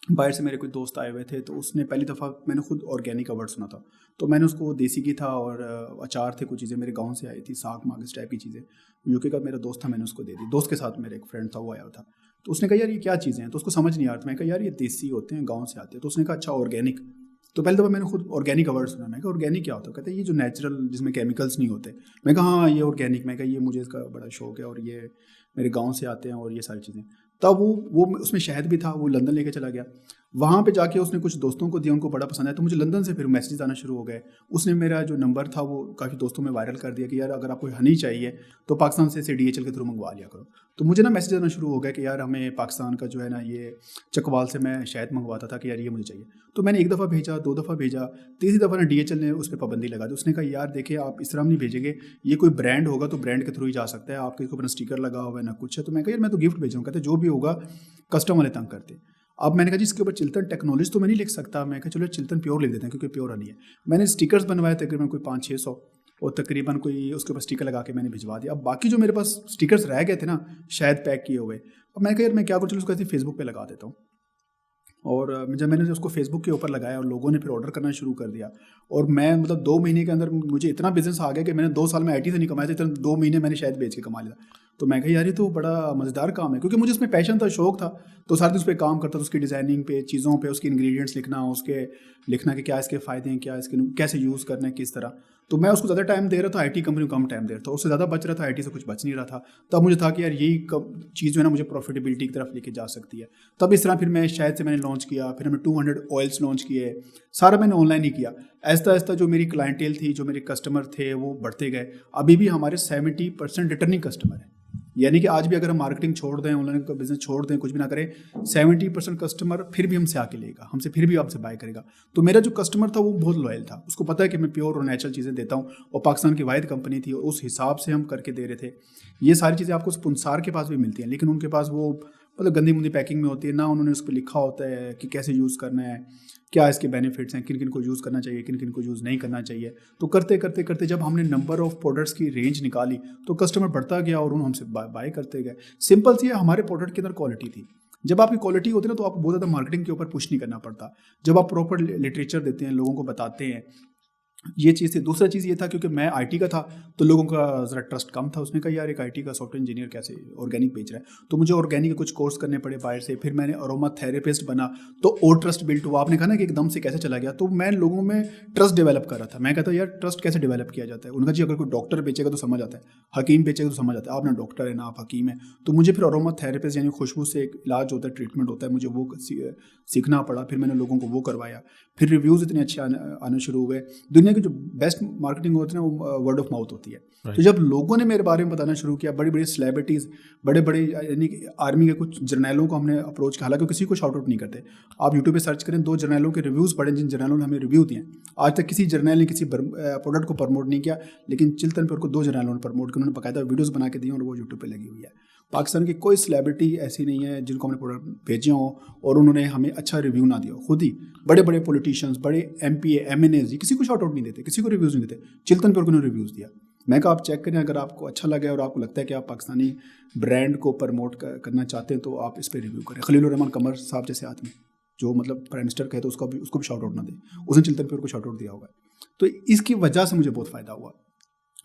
बाहर से मेरे कोई दोस्त आए हुए थे, तो उसने पहली दफ़ा मैंने खुद ऑर्गेनिक का वर्ड सुना था, तो मैंने उसको, देसी घी था और अचार थे, कुछ चीज़ें मेरे गांव से आई थी, साग माग इस टाइप की चीज़ें, यूके का मेरा दोस्त था, मैंने उसको दे दी। दोस्त के साथ मेरा एक फ्रेंड था, वो आया था, तो उसने कहा यार ये क्या चीज़ें हैं, तो उसको समझ नहीं आ रहा था। मैं कहा यार ये देसी होते हैं, गाँव से आते हैं। तो उसने कहा अच्छा ऑर्गेनिक। तो पहले दफ़ा मैंने खुद ऑर्गेनिक का वर्ड सुना। मैं कहा ऑर्गेनिक क्या होता है? कहते हैं ये जो नेचुरल, जिसमें केमिकल्स नहीं होते। मैं कहा हाँ ये ऑर्गेनिक। मैं कहा ये मुझे इसका बड़ा शौक है और ये मेरे गांव से आते हैं और ये सारी चीज़ें। तब वो उसमें शहद भी था, वो लंदन लेके चला गया। वहाँ पे जाके उसने कुछ दोस्तों को दिया, उनको बड़ा पसंद आया, तो मुझे लंदन से फिर मैसेज आना शुरू हो गए। उसने मेरा जो नंबर था वो काफ़ी दोस्तों में वायरल कर दिया कि यार अगर आपको हनी चाहिए तो पाकिस्तान से इसे DHL के थ्रू मंगवा लिया करो। तो मुझे ना मैसेज आना शुरू हो गया कि यार हमें पाकिस्तान का जो है ना, ये चकवाल से मैं शहद मंगवाता था कि यार ये मुझे चाहिए। तो मैंने 1 दफ़ा भेजा, 2 दफ़ा भेजा, तीसरी दफ़ा ना DHL ने उस पर पाबंदी लगा दी। उसने कहा यार देखिए आप इस तरह नहीं भेजेंगे, ये कोई ब्रांड होगा तो ब्रांड के थ्रू ही जा सकता है, आपके ऊपर स्टिकर लगा हुआ है ना कुछ है। तो मैं कहा यार मैं तो गिफ्ट भेज रहा हूँ। कहते जो भी होगा कस्टम वाले तंग करते। अब मैंने कहा जी इसके ऊपर चिल्तन टेक्नोलॉजी तो मैं नहीं लिख सकता। मैं कहा चलो चिल्तन प्योर लिख देते हैं क्योंकि प्योर हनी है। मैंने स्टिकर्स बनवाए तकरीबन कोई 500-600 और तकरीबन कोई उसके ऊपर स्टिकर लगा के मैंने भिजवा दिया। अब बाकी जो मेरे पास स्टिकर्स रह गए थे ना, शायद पैक किए हुए, अब मैंने कहा यार मैं क्या करूँ, चलो उसको ऐसे फेसबुक पे लगा देता हूँ। और जब मैंने उसको फेसबुक के ऊपर लगाया और लोगों ने फिर ऑर्डर करना शुरू कर दिया, और मैं मतलब 2 महीने के अंदर मुझे इतना बिजनेस आ गया कि मैंने 2 साल में आईटी से नहीं कमाया था, इतना 2 महीने मैंने शायद बेच के कमा लिया। तो मैं कहा यार ये तो बड़ा मज़ेदार काम है, क्योंकि मुझे उसमें पैशन था, शौक था। तो सारे दिन उस पर काम करता था, उसकी डिज़ाइनिंग पे, चीज़ों पे, उसके इंग्रेडिएंट्स लिखना, उसके लिखना कि क्या इसके फ़ायदे हैं, क्या इसके कैसे यूज़ करना है, किस तरह। तो मैं उसको ज़्यादा टाइम दे रहा था, आईटी कंपनी को कम टाइम दे रहा था। उससे ज़्यादा बच रहा था, आईटी से कुछ बच नहीं रहा था। तब मुझे था कि यार यही चीज़ जो है ना मुझे प्रॉफिटेबिलिटी की तरफ लेके जा सकती है। तब इस तरह फिर मैं शायद से मैंने लॉन्च किया, फिर हमने 200 ऑयल्स लॉन्च किए। सारा मैंने ऑनलाइन ही किया। आहिस्ता आहिस्ता जो मेरी क्लाइंटेल थी, जो मेरे कस्टमर थे, वो बढ़ते गए। अभी भी हमारे 70% रिटर्निंग कस्टमर हैं। यानी कि आज भी अगर हम मार्केटिंग छोड़ दें, ऑनलाइन का बिजनेस छोड़ दें, कुछ भी ना करें, 70% कस्टमर फिर भी हमसे आके लेगा, हमसे फिर भी आपसे बाय करेगा। तो मेरा जो कस्टमर था वो बहुत लॉयल था, उसको पता है कि मैं प्योर और नेचुरल चीज़ें देता हूँ, और पाकिस्तान की वाहिद कंपनी थी, उस हिसाब से हम करके दे रहे थे। ये सारी चीज़ें आपको पुंसार के पास भी मिलती हैं, लेकिन उनके पास वो मतलब गंदी मुंदी पैकिंग में होती है ना, उन्होंने उस पर लिखा होता है कि कैसे यूज़ करना है, क्या इसके बेनिफिट्स हैं, किन किन को यूज़ करना चाहिए, किन किन को यूज़ नहीं करना चाहिए। तो करते करते करते जब हमने नंबर ऑफ़ प्रोडक्ट्स की रेंज निकाली तो कस्टमर बढ़ता गया और उन्होंने हमसे बाय करते गए। सिंपल सी है, हमारे प्रोडक्ट के अंदर क्वालिटी थी। जब आपकी क्वालिटी होती है ना तो आपको बहुत ज़्यादा मार्केटिंग के ऊपर पुश नहीं करना पड़ता। जब आप प्रॉपर लिटरेचर देते हैं, लोगों को बताते हैं, ये चीज़ थी। दूसरा चीज़ ये था क्योंकि मैं आईटी का था तो लोगों का ज़रा ट्रस्ट कम था। उसने कहा यार एक आईटी का सॉफ्टवेयर इंजीनियर कैसे ऑर्गेनिक बेच रहा है, तो मुझे ऑर्गेनिक के कुछ कोर्स करने पड़े बाहर से। फिर मैंने अरोमा थेरेपिस्ट बना तो और ट्रस्ट बिल्ट हुआ। आपने कहा ना कि एकदम से कैसे चला गया, तो मैं लोगों में ट्रस्ट डेवलप कर रहा था। मैं कहता यार ट्रस्ट कैसे डेवलप किया जाता है। उनका जी अगर कोई डॉक्टर बेचेगा तो समझ आता है, हकीम बेचेगा तो समझ आता है, आप ना डॉक्टर है ना आप हकीम है। तो मुझे फिर अरोमा थेरेपिस्ट यानी खुशबू से एक इलाज होता है, ट्रीटमेंट होता है, मुझे वो सीखना पड़ा। फिर मैंने लोगों को वो करवाया। फिर रिव्यूज़ इतने अच्छे आने शुरू हुए। दुनिया कि जो बेस्ट मार्केटिंग होती है ना वो वर्ड ऑफ माउथ होती है। तो जब लोगों ने मेरे बारे में बताना शुरू किया, बड़ी बड़ी सेलिब्रिटीज़, बड़े बड़े यानी कि आर्मी के कुछ जर्नैलों को हमने अप्रोच किया, हालांकि किसी को शॉर्ट आउट नहीं करते। आप यूट्यूब पे सर्च करें, 2 जर्नैलों के रिव्यूज़ पढ़ें जिन जर्नैलों ने हमें रिव्यू दिए। आज तक किसी जर्नैल ने किसी प्रोडक्ट को प्रमोट नहीं किया, लेकिन चिल्तन प्योर को 2 जर्नैलों ने प्रमोट किया, उन्होंने बाकायदा वीडियोज़ बना के दिए और वो यूट्यूब पर लगी हुई है। पाकिस्तान की कोई सेलिब्रिटी ऐसी नहीं है जिनको हमने प्रोडक्ट भेजे हों और उन्होंने हमें अच्छा रिव्यू ना दिया हो। खुद ही बड़े बड़े पॉलिटिशियंस, बड़े MPA MNAs किसी को शॉर्ट आउट नहीं देते, किसी को रिव्यूज़ नहीं देते। चिल्तन प्योर को उन्होंने रिव्यूज़ दिया। मैं कहा आप चेक करें, अगर आपको अच्छा लगे और आपको लगता है कि आप पाकिस्तानी ब्रांड को प्रमोट करना चाहते हैं तो आप इस पर रिव्यू करें। खलीलुर रहमान कमर साहब जैसे आदमी जो मतलब प्राइम मिनिस्टर कहे तो उसको भी शॉर्ट आउट ना दे, उसने चिल्तन प्योर को शॉर्ट आउट दिया होगा। तो इसकी वजह से मुझे बहुत फ़ायदा हुआ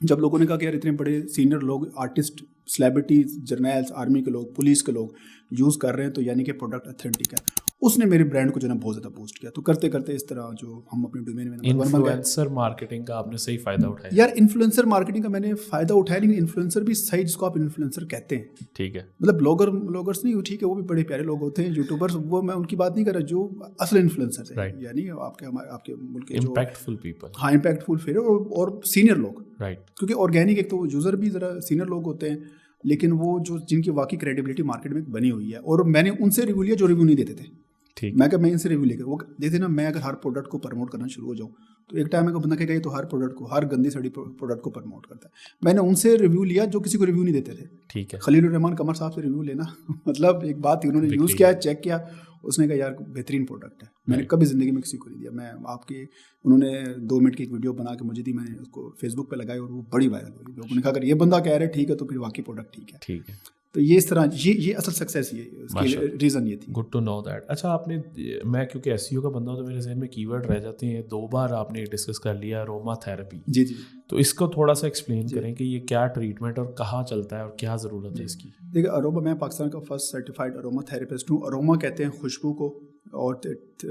जब लोगों ने कहा कि यार इतने बड़े सीनियर लोग, आर्टिस्ट, सेलिब्रिटीज, जर्नल्स, आर्मी के लोग, पुलिस के लोग यूज़ कर रहे हैं तो यानी कि प्रोडक्ट ऑथेंटिक है। उसने मेरे ब्रांड को जो है बहुत ज़्यादा बूस्ट किया। तो करते करते इस तरह जो हम अपने डोमेन में इन्फ्लुएंसर मार्केटिंग का आपने सही फ़ायदा उठाया। यार इन्फ्लुएंसर मार्केटिंग का मैंने फ़ायदा उठाया, लेकिन इन्फ्लुएंसर भी सही जिसको आप इन्फ्लुएंसर कहते हैं, ठीक है, मतलब ब्लॉगर्स नहीं, ठीक है वो भी बड़े प्यारे लोग होते हैं, यूट्यूबर्स, वो मैं उनकी बात नहीं कर रहा, जो असल इन्फ्लुएंसर है, यानी आपके मुल्क के इम्पैक्टफुल पीपल, हाँ इम्पैक्टफुल फिर और सीनियर लोग, राइट, क्योंकि ऑर्गेनिक एक तो यूज़र भी ज़रा सीनियर लोग होते हैं, लेकिन वो जो जिनकी वाकई क्रेडिबिलिटी मार्केट में बनी हुई है। और मैंने उनसे रिव्यू लिया जो रिव्यू नहीं देते थे। ठीक, मैं इनसे रिव्यू लेकर वो देते ना, मैं अगर हर प्रोडक्ट को प्रमोट करना शुरू हो जाऊँ तो एक टाइम में बंदा कहेगा ये तो हर प्रोडक्ट को, हर गंदी सड़ी प्रोडक्ट को प्रमोट करता है। मैंने उनसे रिव्यू लिया जो किसी को रिव्यू नहीं देते थे। ठीक है, खलीलुर रहमान कमर साहब से रिव्यू लेना मतलब एक बात थी, उन्होंने यूज़ किया, चेक किया, उसने कहा यार बेहतरीन प्रोडक्ट है। मैंने कभी ज़िंदगी में किसी को नहीं दिया। मैं आपके उन्होंने 2 मिनट की एक वीडियो बना के मुझे दी, मैंने उसको फेसबुक पे लगाई और वो बड़ी वायरल हुई। लोगों ने कहा अगर ये बंदा कह रहा है ठीक है तो फिर वाकई प्रोडक्ट ठीक है। ठीक है, तो ये इस तरह ये असल सक्सेस ये उसकी रीज़न ये थी। Good to know that. अच्छा, आपने, मैं क्योंकि एसईओ का बंदा हूं तो मेरे जहन में कीवर्ड रह जाते हैं। 2 बार आपने डिस्कस कर लिया अरोमा थेरेपी। जी जी, तो इसको थोड़ा सा एक्सप्लेन करें कि ये क्या ट्रीटमेंट और कहाँ चलता है और क्या ज़रूरत है इसकी। देखिए अरोमा, मैं पाकिस्तान का फर्स्ट सर्टिफाइड अरोमा थेरेपिस्ट हूँ। अरोमा कहते हैं खुशबू को, और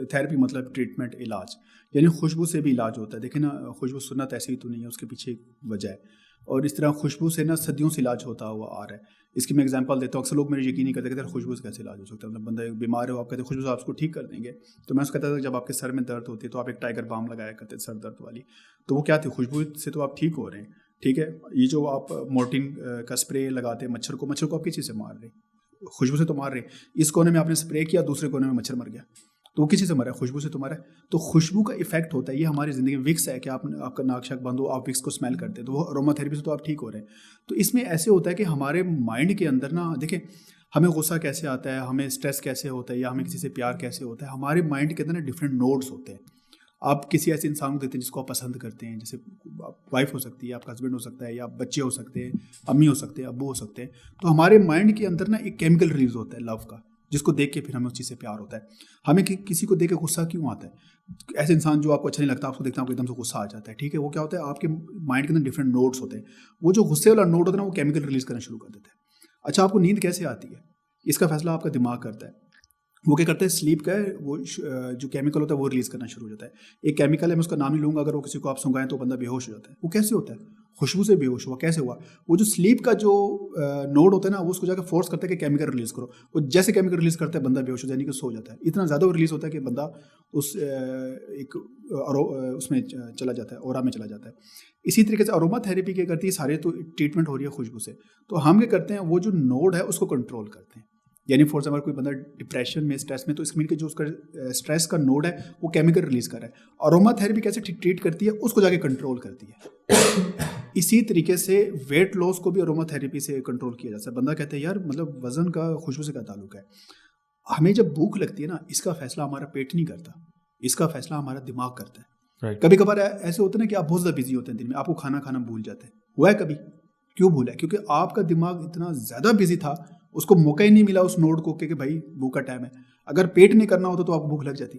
थेरेपी मतलब ट्रीटमेंट, इलाज, यानी खुशबू से भी इलाज होता है। देखिए ना, खुशबू सुन्नत ऐसी ही तो नहीं है, उसके पीछे एक वजह है। और इस तरह खुशबू से ना सदियों से इलाज होता हुआ आ रहा है। इसकी मैं एग्जांपल देता हूँ। अक्सर लोग मेरे यकीन नहीं करते, कहते खुशबू से कैसे इलाज हो सकता है। मतलब बंदा बीमार है, आप कहते खुशबू से आपको ठीक कर देंगे। तो मैं उसको कहता था जब आपके सर में दर्द होती है तो आप एक टाइगर बाम लगाया करते सर दर्द वाली। तो वो क्या थी, खुशबू से तो आप ठीक हो रहे हैं, ठीक है। ये जो आप मोर्टिन का स्प्रे लगाते हैं मच्छर को आप किस चीज़ से मार रहे हैं? खुशबू से तो मार रहे हैं। इस कोने में आपने स्प्रे किया, दूसरे कोने में मच्छर मर गया, तो वो किसी से मरा है? खुशबू से तो मरा है। तो खुशबू का इफेक्ट होता है। ये हमारी ज़िंदगी में विक्स है कि आपका नाक शाक बंद हो, आप विक्स को स्मेल करते हैं, तो वो अरोमा थेरेपी से तो आप ठीक हो रहे हैं। तो इसमें ऐसे होता है कि हमारे माइंड के अंदर ना, देखें हमें गुस्सा कैसे आता है, हमें स्ट्रेस कैसे होता है, या हमें किसी से प्यार कैसे होता है, हमारे माइंड के अंदर ना डिफरेंट नोड्स होते हैं। आप किसी ऐसे इंसान को देते हैं जिसको आप पसंद करते हैं, जैसे वाइफ हो सकती है, आपका हस्बैंड हो सकता है, या बच्चे हो सकते हैं, अम्मी हो सकते हैं, अब्बू हो सकते हैं। तो हमारे माइंड के अंदर ना एक केमिकल रिलीज होता है लव का, जिसको देख के फिर हमें उस चीज़ से प्यार होता है। हमें किसी को देख के गुस्सा क्यों आता है? ऐसे इंसान जो आपको अच्छा नहीं लगता, आपको देखता है आपको एकदम से गुस्सा आ जाता है, ठीक है। वो क्या होता है, आपके माइंड के अंदर डिफरेंट नोड्स होते हैं। वो जो गुस्से वाला नोड होता है ना, वो केमिकल रिलीज करना शुरू कर देता है। अच्छा, आपको नींद कैसे आती है, इसका फैसला आपका दिमाग करता है। वो क्या करता है, स्लीप का है, वो जो केमिकल होता है वो रिलीज करना शुरू हो जाता है। एक केमिकल है, मैं उसका नाम नहीं लूँगा, अगर वो किसी को आप सुंघाएं तो बंदा बेहोश हो जाता है। वो कैसे होता है? खुशबू से बेहोश हुआ। कैसे हुआ? वो जो स्लीप का जो नोड होता है ना, वो उसको जाकर फोर्स करता है कि केमिकल रिलीज करो। वो जैसे केमिकल रिलीज करता है बंदा बेहोश हो जाने की सो जाता है। इतना ज़्यादा वो रिलीज होता है कि बंदा उस उसमें चला जाता है, ऑरा में चला जाता है। इसी तरीके से अरोमा थेरेपी क्या करती है, सारे तो ट्रीटमेंट हो रही है खुशबू से, तो हम क्या करते हैं, वो जो नोड है उसको कंट्रोल करते हैं। यानी फॉर एग्जाम्पल कोई बंदा डिप्रेशन में, स्ट्रेस में, तो इसके मीन के जो उसका स्ट्रेस का नोड है वो केमिकल रिलीज कर रहा है। अरोमा थेरेपी कैसे ट्रीट करती है, उसको जाके कंट्रोल करती है। इसी तरीके से वेट लॉस को भी अरोमा थेरेपी से कंट्रोल किया जा सकता है। बंदा कहता है यार मतलब वजन का खुशबू से क्या ताल्लुक है? हमें जब भूख लगती है ना, इसका फैसला हमारा पेट नहीं करता, इसका फैसला हमारा दिमाग करता है। कभी कभार ऐसे होता है ना कि आप बहुत ज़्यादा बिजी होते हैं दिन में, आपको खाना भूल जाते हैं। हुआ है कभी? क्यों भूला है? क्योंकि आपका दिमाग इतना ज़्यादा बिजी था, उसको मौका ही नहीं मिला उस नोड को कि भाई भूख का टाइम है। अगर पेट नहीं करना होता तो आपको भूख लग जाती।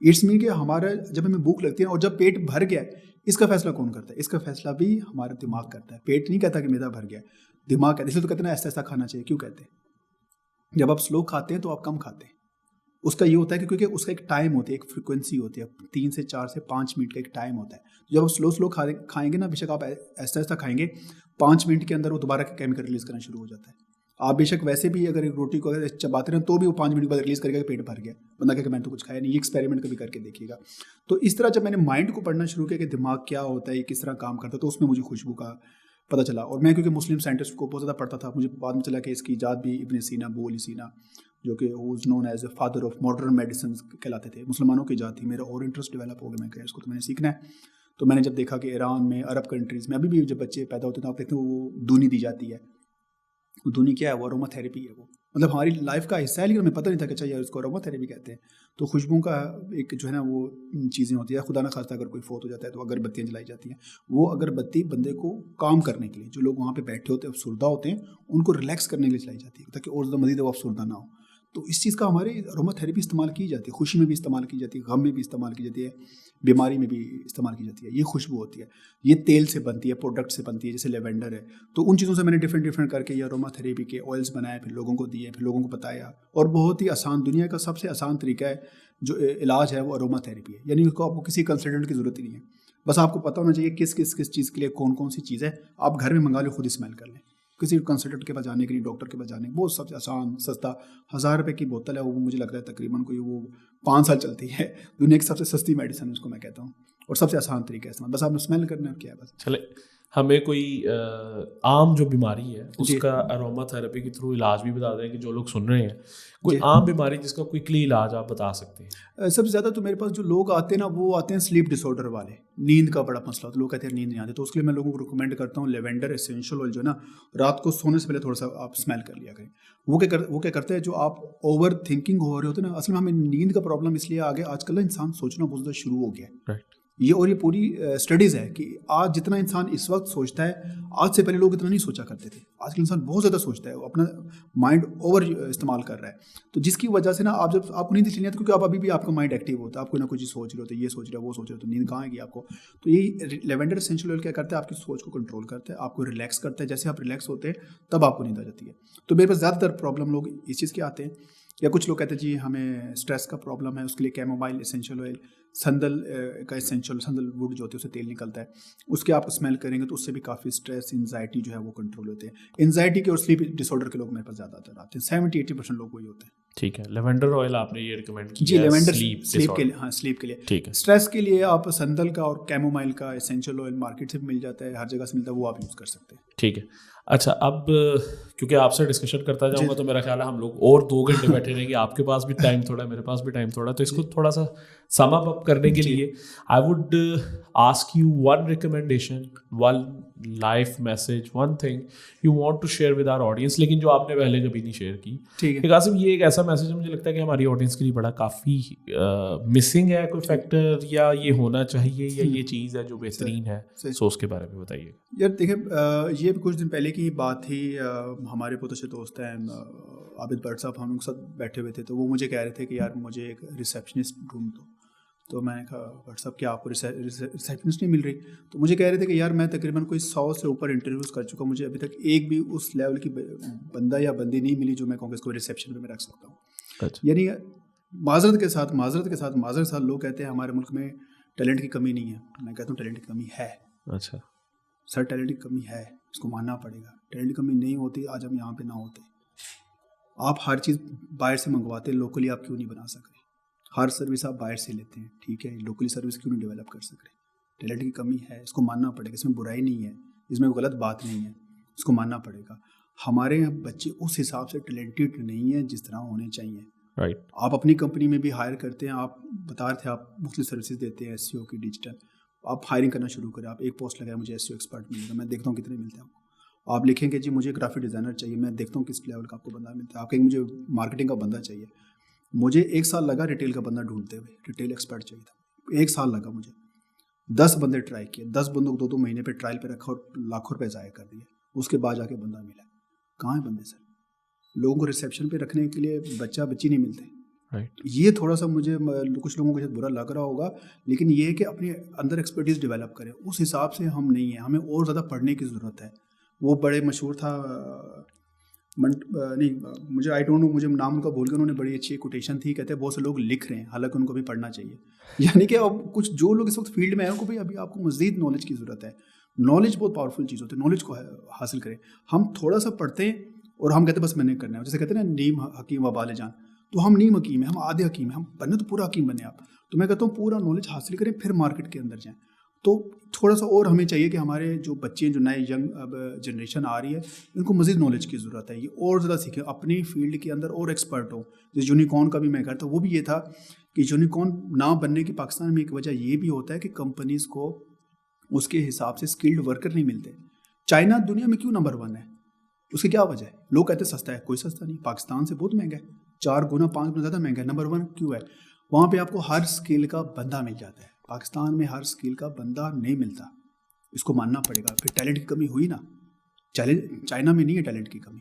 इट्स मीन कि हमारा जब हमें भूख लगती है और जब पेट भर गया, इसका फैसला कौन करता है? इसका फैसला भी हमारा दिमाग करता है। पेट नहीं कहता कि मेरा भर गया, दिमाग कहता है। इसलिए तो कहते हैं ना ऐसा ऐसा खाना चाहिए। क्यों कहते हैं? जब आप स्लो खाते हैं तो आप कम खाते हैं। उसका ये होता है कि क्योंकि उसका एक टाइम होती है, एक फ्रिक्वेंसी होती है, 3 से 4 से 5 मिनट का एक टाइम होता है। जब आप स्लो खाएंगे ना, बेशक आप ऐसा ऐसा खाएंगे, 5 मिनट के अंदर वो दोबारा केमिकल रिलीज करना शुरू हो जाता है। आप बेशक वैसे भी अगर एक रोटी को अगर चबाते रहें तो भी वो 5 मिनट बाद रिलीज करेगा कि पेट भर गया, बंदा कहेगा मैंने तो कुछ खाया नहीं। ये एक्सपेरिमेंट कभी करके देखिएगा। तो इस तरह जब मैंने माइंड को पढ़ना शुरू किया कि दिमाग क्या होता है, किस तरह काम करता है, तो उसमें मुझे खुशबू का पता चला। और मैं क्योंकि मुस्लिम साइंटिस्ट को बहुत ज़्यादा पढ़ता था, मुझे बाद में चला कि इसकी ईजाद भी इब्न सीना, अबू अली सीना, जो कि was known as a father of modern medicine कहलाते थे, मुसलमानों की ईजाद थी। मेरा और इंटरेस्ट डेवलप हो गया, मैं कहा इसको तो मैंने सीखना है। तो मैंने जब देखा कि ईरान में, अरब कंट्रीज़ में अभी भी जब बच्चे पैदा होते हैं तो आप देखते हैं वो दूनी दी जाती है। वो दूनी क्या है? वो अरोमा थेरेपी है। वो मतलब हमारी लाइफ का हिस्सा है, लेकिन हमें पता नहीं था कि अच्छा यार इसको अरोमा थेरेपी कहते हैं। तो खुशबू का एक जो है ना वो चीज़ें होती है। खुदा ना खास्ता अगर कोई फोत हो जाता है तो अगरबत्तियाँ जलाई जाती हैं। वो अगरबत्ती बंदे को काम करने के लिए, जो लोग वहाँ पे बैठे होते हैं अफसुर्दा होते हैं, उनको रिलैक्स करने के लिए जलाई जाती है, ताकि और ज़्यादा मज़ीद वो अफसुर्दा ना हो। तो इस चीज़ का हमारे अरोमा थेरेपी इस्तेमाल की जाती है। खुशी में भी इस्तेमाल की जाती है, गम में भी इस्तेमाल की जाती है, बीमारी में भी इस्तेमाल की जाती है। ये खुशबू होती है, ये तेल से बनती है, प्रोडक्ट से बनती है, जैसे लेवेंडर है। तो उन चीज़ों से मैंने डिफरेंट करके ये अरोमा थेरेपी के ऑयल्स बनाए, फिर लोगों को दिए, फिर लोगों को बताया। और बहुत ही आसान, दुनिया का सबसे आसान तरीका है जो इलाज है वो अरोमा थेरेपी है। यानी उसको आपको किसी कंसल्टेंट की ज़रूरत ही नहीं है, बस आपको पता होना चाहिए किस चीज़ के लिए कौन सी चीज़ है। आप घर में मंगा लो, खुद ही स्मेल कर लें। किसी कंसल्टेंट के पास जाने के लिए, डॉक्टर के पास जाने, वो सबसे आसान सस्ता 1000 रुपये की बोतल है। वो मुझे लगता है तकरीबन कोई वो 5 साल चलती है। दुनिया की सबसे सस्ती मेडिसिन उसको मैं कहता हूँ, और सबसे आसान तरीका है। बस आपने स्मेल करना है, क्या है बस। चले, हमें कोई आम जो बीमारी है उसका अरोमा थेरेपी के थ्रू इलाज भी बता दें कि जो लोग सुन रहे हैं, कोई आम बीमारी जिसका क्विकली इलाज आप बता सकते हैं। सबसे ज़्यादा तो मेरे पास जो लोग आते हैं ना, वो आते हैं स्लीप डिसऑर्डर वाले, नींद का बड़ा मसला होता है। लोग कहते हैं नींद नहीं आती, तो उसके लिए मैं लोगों को रिकमेंड करता हूँ लेवेंडर एसेंशियल ऑयल, जो है ना, रात को सोने से पहले थोड़ा सा आप स्मेल कर लिया करें। वो क्या करते हैं, जो आप ओवर थिंकिंग हो रहे होते हैं ना, असल में हमें नींद का प्रॉब्लम इसलिए आ गया आजकल ना, इंसान सोचना बहुत ज़्यादा शुरू हो गया है। राइट। ये पूरी स्टडीज़ है कि आज जितना इंसान इस वक्त सोचता है, आज से पहले लोग इतना नहीं सोचा करते थे। आजकल इंसान बहुत ज़्यादा सोचता है, वो अपना माइंड ओवर इस्तेमाल कर रहा है। तो जिसकी वजह से ना आप जब आपको नींद इसलिए आती, क्योंकि आप अभी भी आपका माइंड एक्टिव होता है, आप कोई ना कोई चीज़ सोच रहे होते, ये सोच रहे हो, वो सोच रहे हो, तो नींद कहाँ आएगी आपको। तो यही लेवेंडर एसेंशियल ऑयल क्या करता है, आपकी सोच को कंट्रोल करता है, आपको रिलैक्स करता है। जैसे आप रिलैक्स होते हैं तब आपको नींद आ जाती है। तो मेरे पास ज़्यादातर प्रॉब्लम लोग इस चीज़ के आते हैं। या कुछ लोग कहते हैं जी हमें स्ट्रेस का प्रॉब्लम है, उसके लिए कैमोमाइल एसेंशियल ऑयल, संदल का एसेंशियल, संदल वुड जो होती है उससे तेल निकलता है, उसके आप स्मेल करेंगे तो उससे भी काफ़ी स्ट्रेस, एंजाइटी जो है वो कंट्रोल होते हैं। एंजाइटी के और स्लीप डिसऑर्डर के लोग मेरे पास ज़्यादातर आते हैं, 70-80% लोग वही होते हैं। ठीक है, लेवेंडर ऑयल आपने ये रिकमेंड किया जी, लेवेंडर स्लीप के लिए, हाँ स्लीप के लिए। ठीक है। स्ट्रेस के लिए आप संदल का और कैमोमाइल का एसेंशियल ऑयल मार्केट से भी मिल जाता है, हर जगह से मिलता है, वो आप यूज़ कर सकते हैं। ठीक है। अच्छा, अब क्योंकि आपसे डिस्कशन करता जाऊंगा तो मेरा ख्याल है हम लोग और 2 घंटे बैठे रहेंगे। आपके पास भी टाइम थोड़ा, मेरे पास भी टाइम थोड़ा, तो इसको थोड़ा सा सम अप करने के लिए I would ask you one recommendation, one life message, one thing you want to share with our audience, लेकिन जो आपने पहले कभी नहीं शेयर की। ठीक है। कासिम, ये एक ऐसा मैसेज है मुझे लगता है कि हमारी ऑडियंस के लिए बड़ा काफ़ी मिसिंग है, कोई फैक्टर, या ये होना चाहिए, या ये चीज़ है जो बेहतरीन है, सो उसके बारे में बताइए। यार देखिए, ये कुछ दिन पहले की बात थी। हमारे बहुत अच्छे दोस्त हैं आबिद भट्ट साहब, हम लोग साथ बैठे हुए थे, तो वो मुझे कह रहे थे कि यार मुझे एक रिसेप्शनिस्ट ढूंढ दो। तो मैंने कहा भट्ट साहब क्या आपको रिसेप्शनिस्ट नहीं मिल रही? तो मुझे कह रहे थे कि यार मैं तकरीबन कोई 100 से ऊपर इंटरव्यूज़ कर चुका, मुझे अभी तक एक भी उस लेवल की बंदा या बंदी नहीं मिली जो मैं कहूँगा इसको रिसेप्शन पे मैं रख सकता हूँ। अच्छा। यानी माजरत के साथ लोग कहते हैं हमारे मुल्क में टैलेंट की कमी नहीं है। मैं कहता हूँ टैलेंट की कमी है। अच्छा सर, टैलेंट की कमी है, इसको मानना पड़ेगा। टैलेंट की कमी नहीं होती, आज हम यहाँ पे ना होते। आप हर चीज़ बाहर से मंगवाते, लोकली आप क्यों नहीं बना सक रहे? हर सर्विस आप बाहर से लेते हैं, ठीक है, लोकली सर्विस क्यों नहीं डेवलप कर सक रहे? टैलेंट की कमी है, इसको मानना पड़ेगा। इसमें बुराई नहीं है, इसमें कोई गलत बात नहीं है, इसको मानना पड़ेगा। हमारे यहाँ बच्चे उस हिसाब से टैलेंटेड नहीं है जिस तरह होने चाहिए। राइट। आप अपनी कंपनी में भी हायर करते हैं, आप बता रहे थे आप मुख्तलिफ सर्विसेज देते हैं, SEO की, डिजिटल, आप हायरिंग करना शुरू करें। आप एक पोस्ट लगाए, मुझे SEO एक्सपर्ट मिलेगा, मैं देखता हूँ कितने मिलते हैं आपको। आप लिखेंगे जी मुझे ग्राफिक डिज़ाइनर चाहिए, मैं देखता हूँ किस लेवल का आपको बंदा मिलता है। आप कहेंगे मुझे मार्केटिंग का बंदा चाहिए, मुझे 1 साल लगा रिटेल का बंदा ढूंढते हुए, रिटेल एक्सपर्ट चाहिए था, 1 साल लगा मुझे। 10 बंदे ट्राई किए, 10 बंदों को 2-2 महीने पे ट्रायल पे रखा और लाखों रुपये ज़ाया कर दिए। उसके बाद जाके बंदा मिला। कहाँ है बंदे सर? लोगों को रिसेप्शन पे रखने के लिए बच्ची नहीं मिलते। राइट। ये थोड़ा सा मुझे, कुछ लोगों को शायद बुरा लग रहा होगा, लेकिन ये है कि अपने अंदर एक्सपर्टीज़ डेवलप करें। उस हिसाब से हम नहीं हैं, हमें और ज़्यादा पढ़ने की ज़रूरत है। वो बड़े मशहूर था मुझे आई डोंट नो, मुझे नाम उनका भूल गया, उन्होंने बड़ी अच्छी कोटेशन थी, कहते हैं बहुत से लोग लिख रहे हैं, हालांकि उनको भी पढ़ना चाहिए। यानी कि अब कुछ जो लोग इस वक्त फील्ड में हैं उनको भी अभी आपको मज़ीद नॉलेज की ज़रूरत है। नॉलेज बहुत पावरफुल चीज़ होती है, नॉलेज को हासिल करें। हम थोड़ा सा पढ़ते हैं और हम कहते हैं बस मैंने करना है। जैसे कहते हैं ना नीम हकीम व बाले जान, तो हम नीम हकीम हैं, हम आधे हकीम हैं, हम बनने तो पूरा हकीम बने आप। तो मैं कहता हूँ पूरा नॉलेज हासिल करें फिर मार्केट के अंदर जाएँ। तो थोड़ा सा और हमें चाहिए कि हमारे जो बच्चे जो नए यंग अब जनरेशन आ रही है, इनको मज़ीद नॉलेज की ज़रूरत है, ये और ज़्यादा सीखें, अपनी फील्ड के अंदर और एक्सपर्ट हो। जैसे यूनिकॉर्न का भी मैं कहता हूँ, वो भी ये था कि यूनिकॉर्न ना बनने की पाकिस्तान में एक वजह ये भी होता है कि कंपनीज़ को उसके हिसाब से स्किल्ड वर्कर नहीं मिलते। चाइना दुनिया में क्यों नंबर 1 है? उसकी क्या वजह है? लोग कहते हैं सस्ता है, कोई सस्ता नहीं, पाकिस्तान से बहुत महंगा है, 4 गुना 5 गुना ज़्यादा महंगा है। नंबर 1 क्यों है? वहाँ पे आपको हर स्किल का बंदा मिल जाता है, पाकिस्तान में हर स्किल का बंदा नहीं मिलता, इसको मानना पड़ेगा। फिर टैलेंट की कमी हुई ना, चाइना में नहीं है टैलेंट की कमी,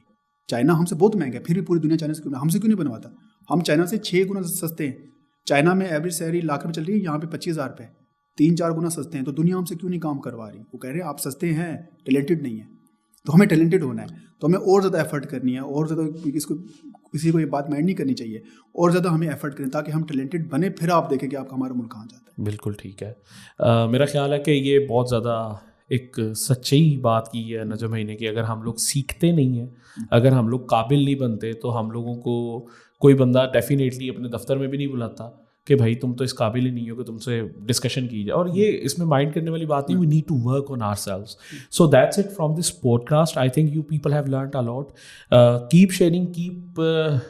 चाइना हमसे बहुत महंगा है, फिर भी पूरी दुनिया चाइना से क्यों, हमसे क्यों नहीं बनवाता? हम चाइना से 6 गुना सस्ते हैं। चाइना में एवरेज सैलरी लाख में चल रही है, यहाँ पे 25,000 रुपये, 3-4 गुना सस्ते हैं। तो दुनिया हमसे क्यों नहीं काम करवा रही? वो कह रहे हैं आप सस्ते हैं, टैलेंटेड नहीं है। तो हमें टैलेंटेड होना है, तो हमें और ज़्यादा एफर्ट करनी है, और ज़्यादा किसी को ये बात माइंड नहीं करनी चाहिए, और ज़्यादा हमें एफर्ट करें ताकि हम टैलेंटेड बने, फिर आप देखें कि आपका हमारा मुल्क कहाँ जाता है। बिल्कुल ठीक है। मेरा ख्याल है कि ये बहुत ज़्यादा एक सच्ची बात की है नजम भाई ने कि अगर हम लोग सीखते नहीं हैं, अगर हम लोग काबिल नहीं बनते, तो हम लोगों को कोई बंदा डेफिनेटली अपने दफ्तर में भी नहीं बुलाता कि भाई तुम तो इस काबिल ही नहीं हो कि तुमसे डिस्कशन की जाए। और ये इसमें माइंड करने वाली बात नहीं, we need to work on ourselves. So that's it from this podcast. I think you people have learned a lot. Keep sharing, keep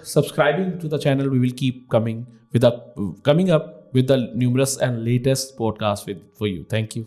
subscribing to the channel. We will keep coming up with the numerous and latest podcasts for you. Thank you.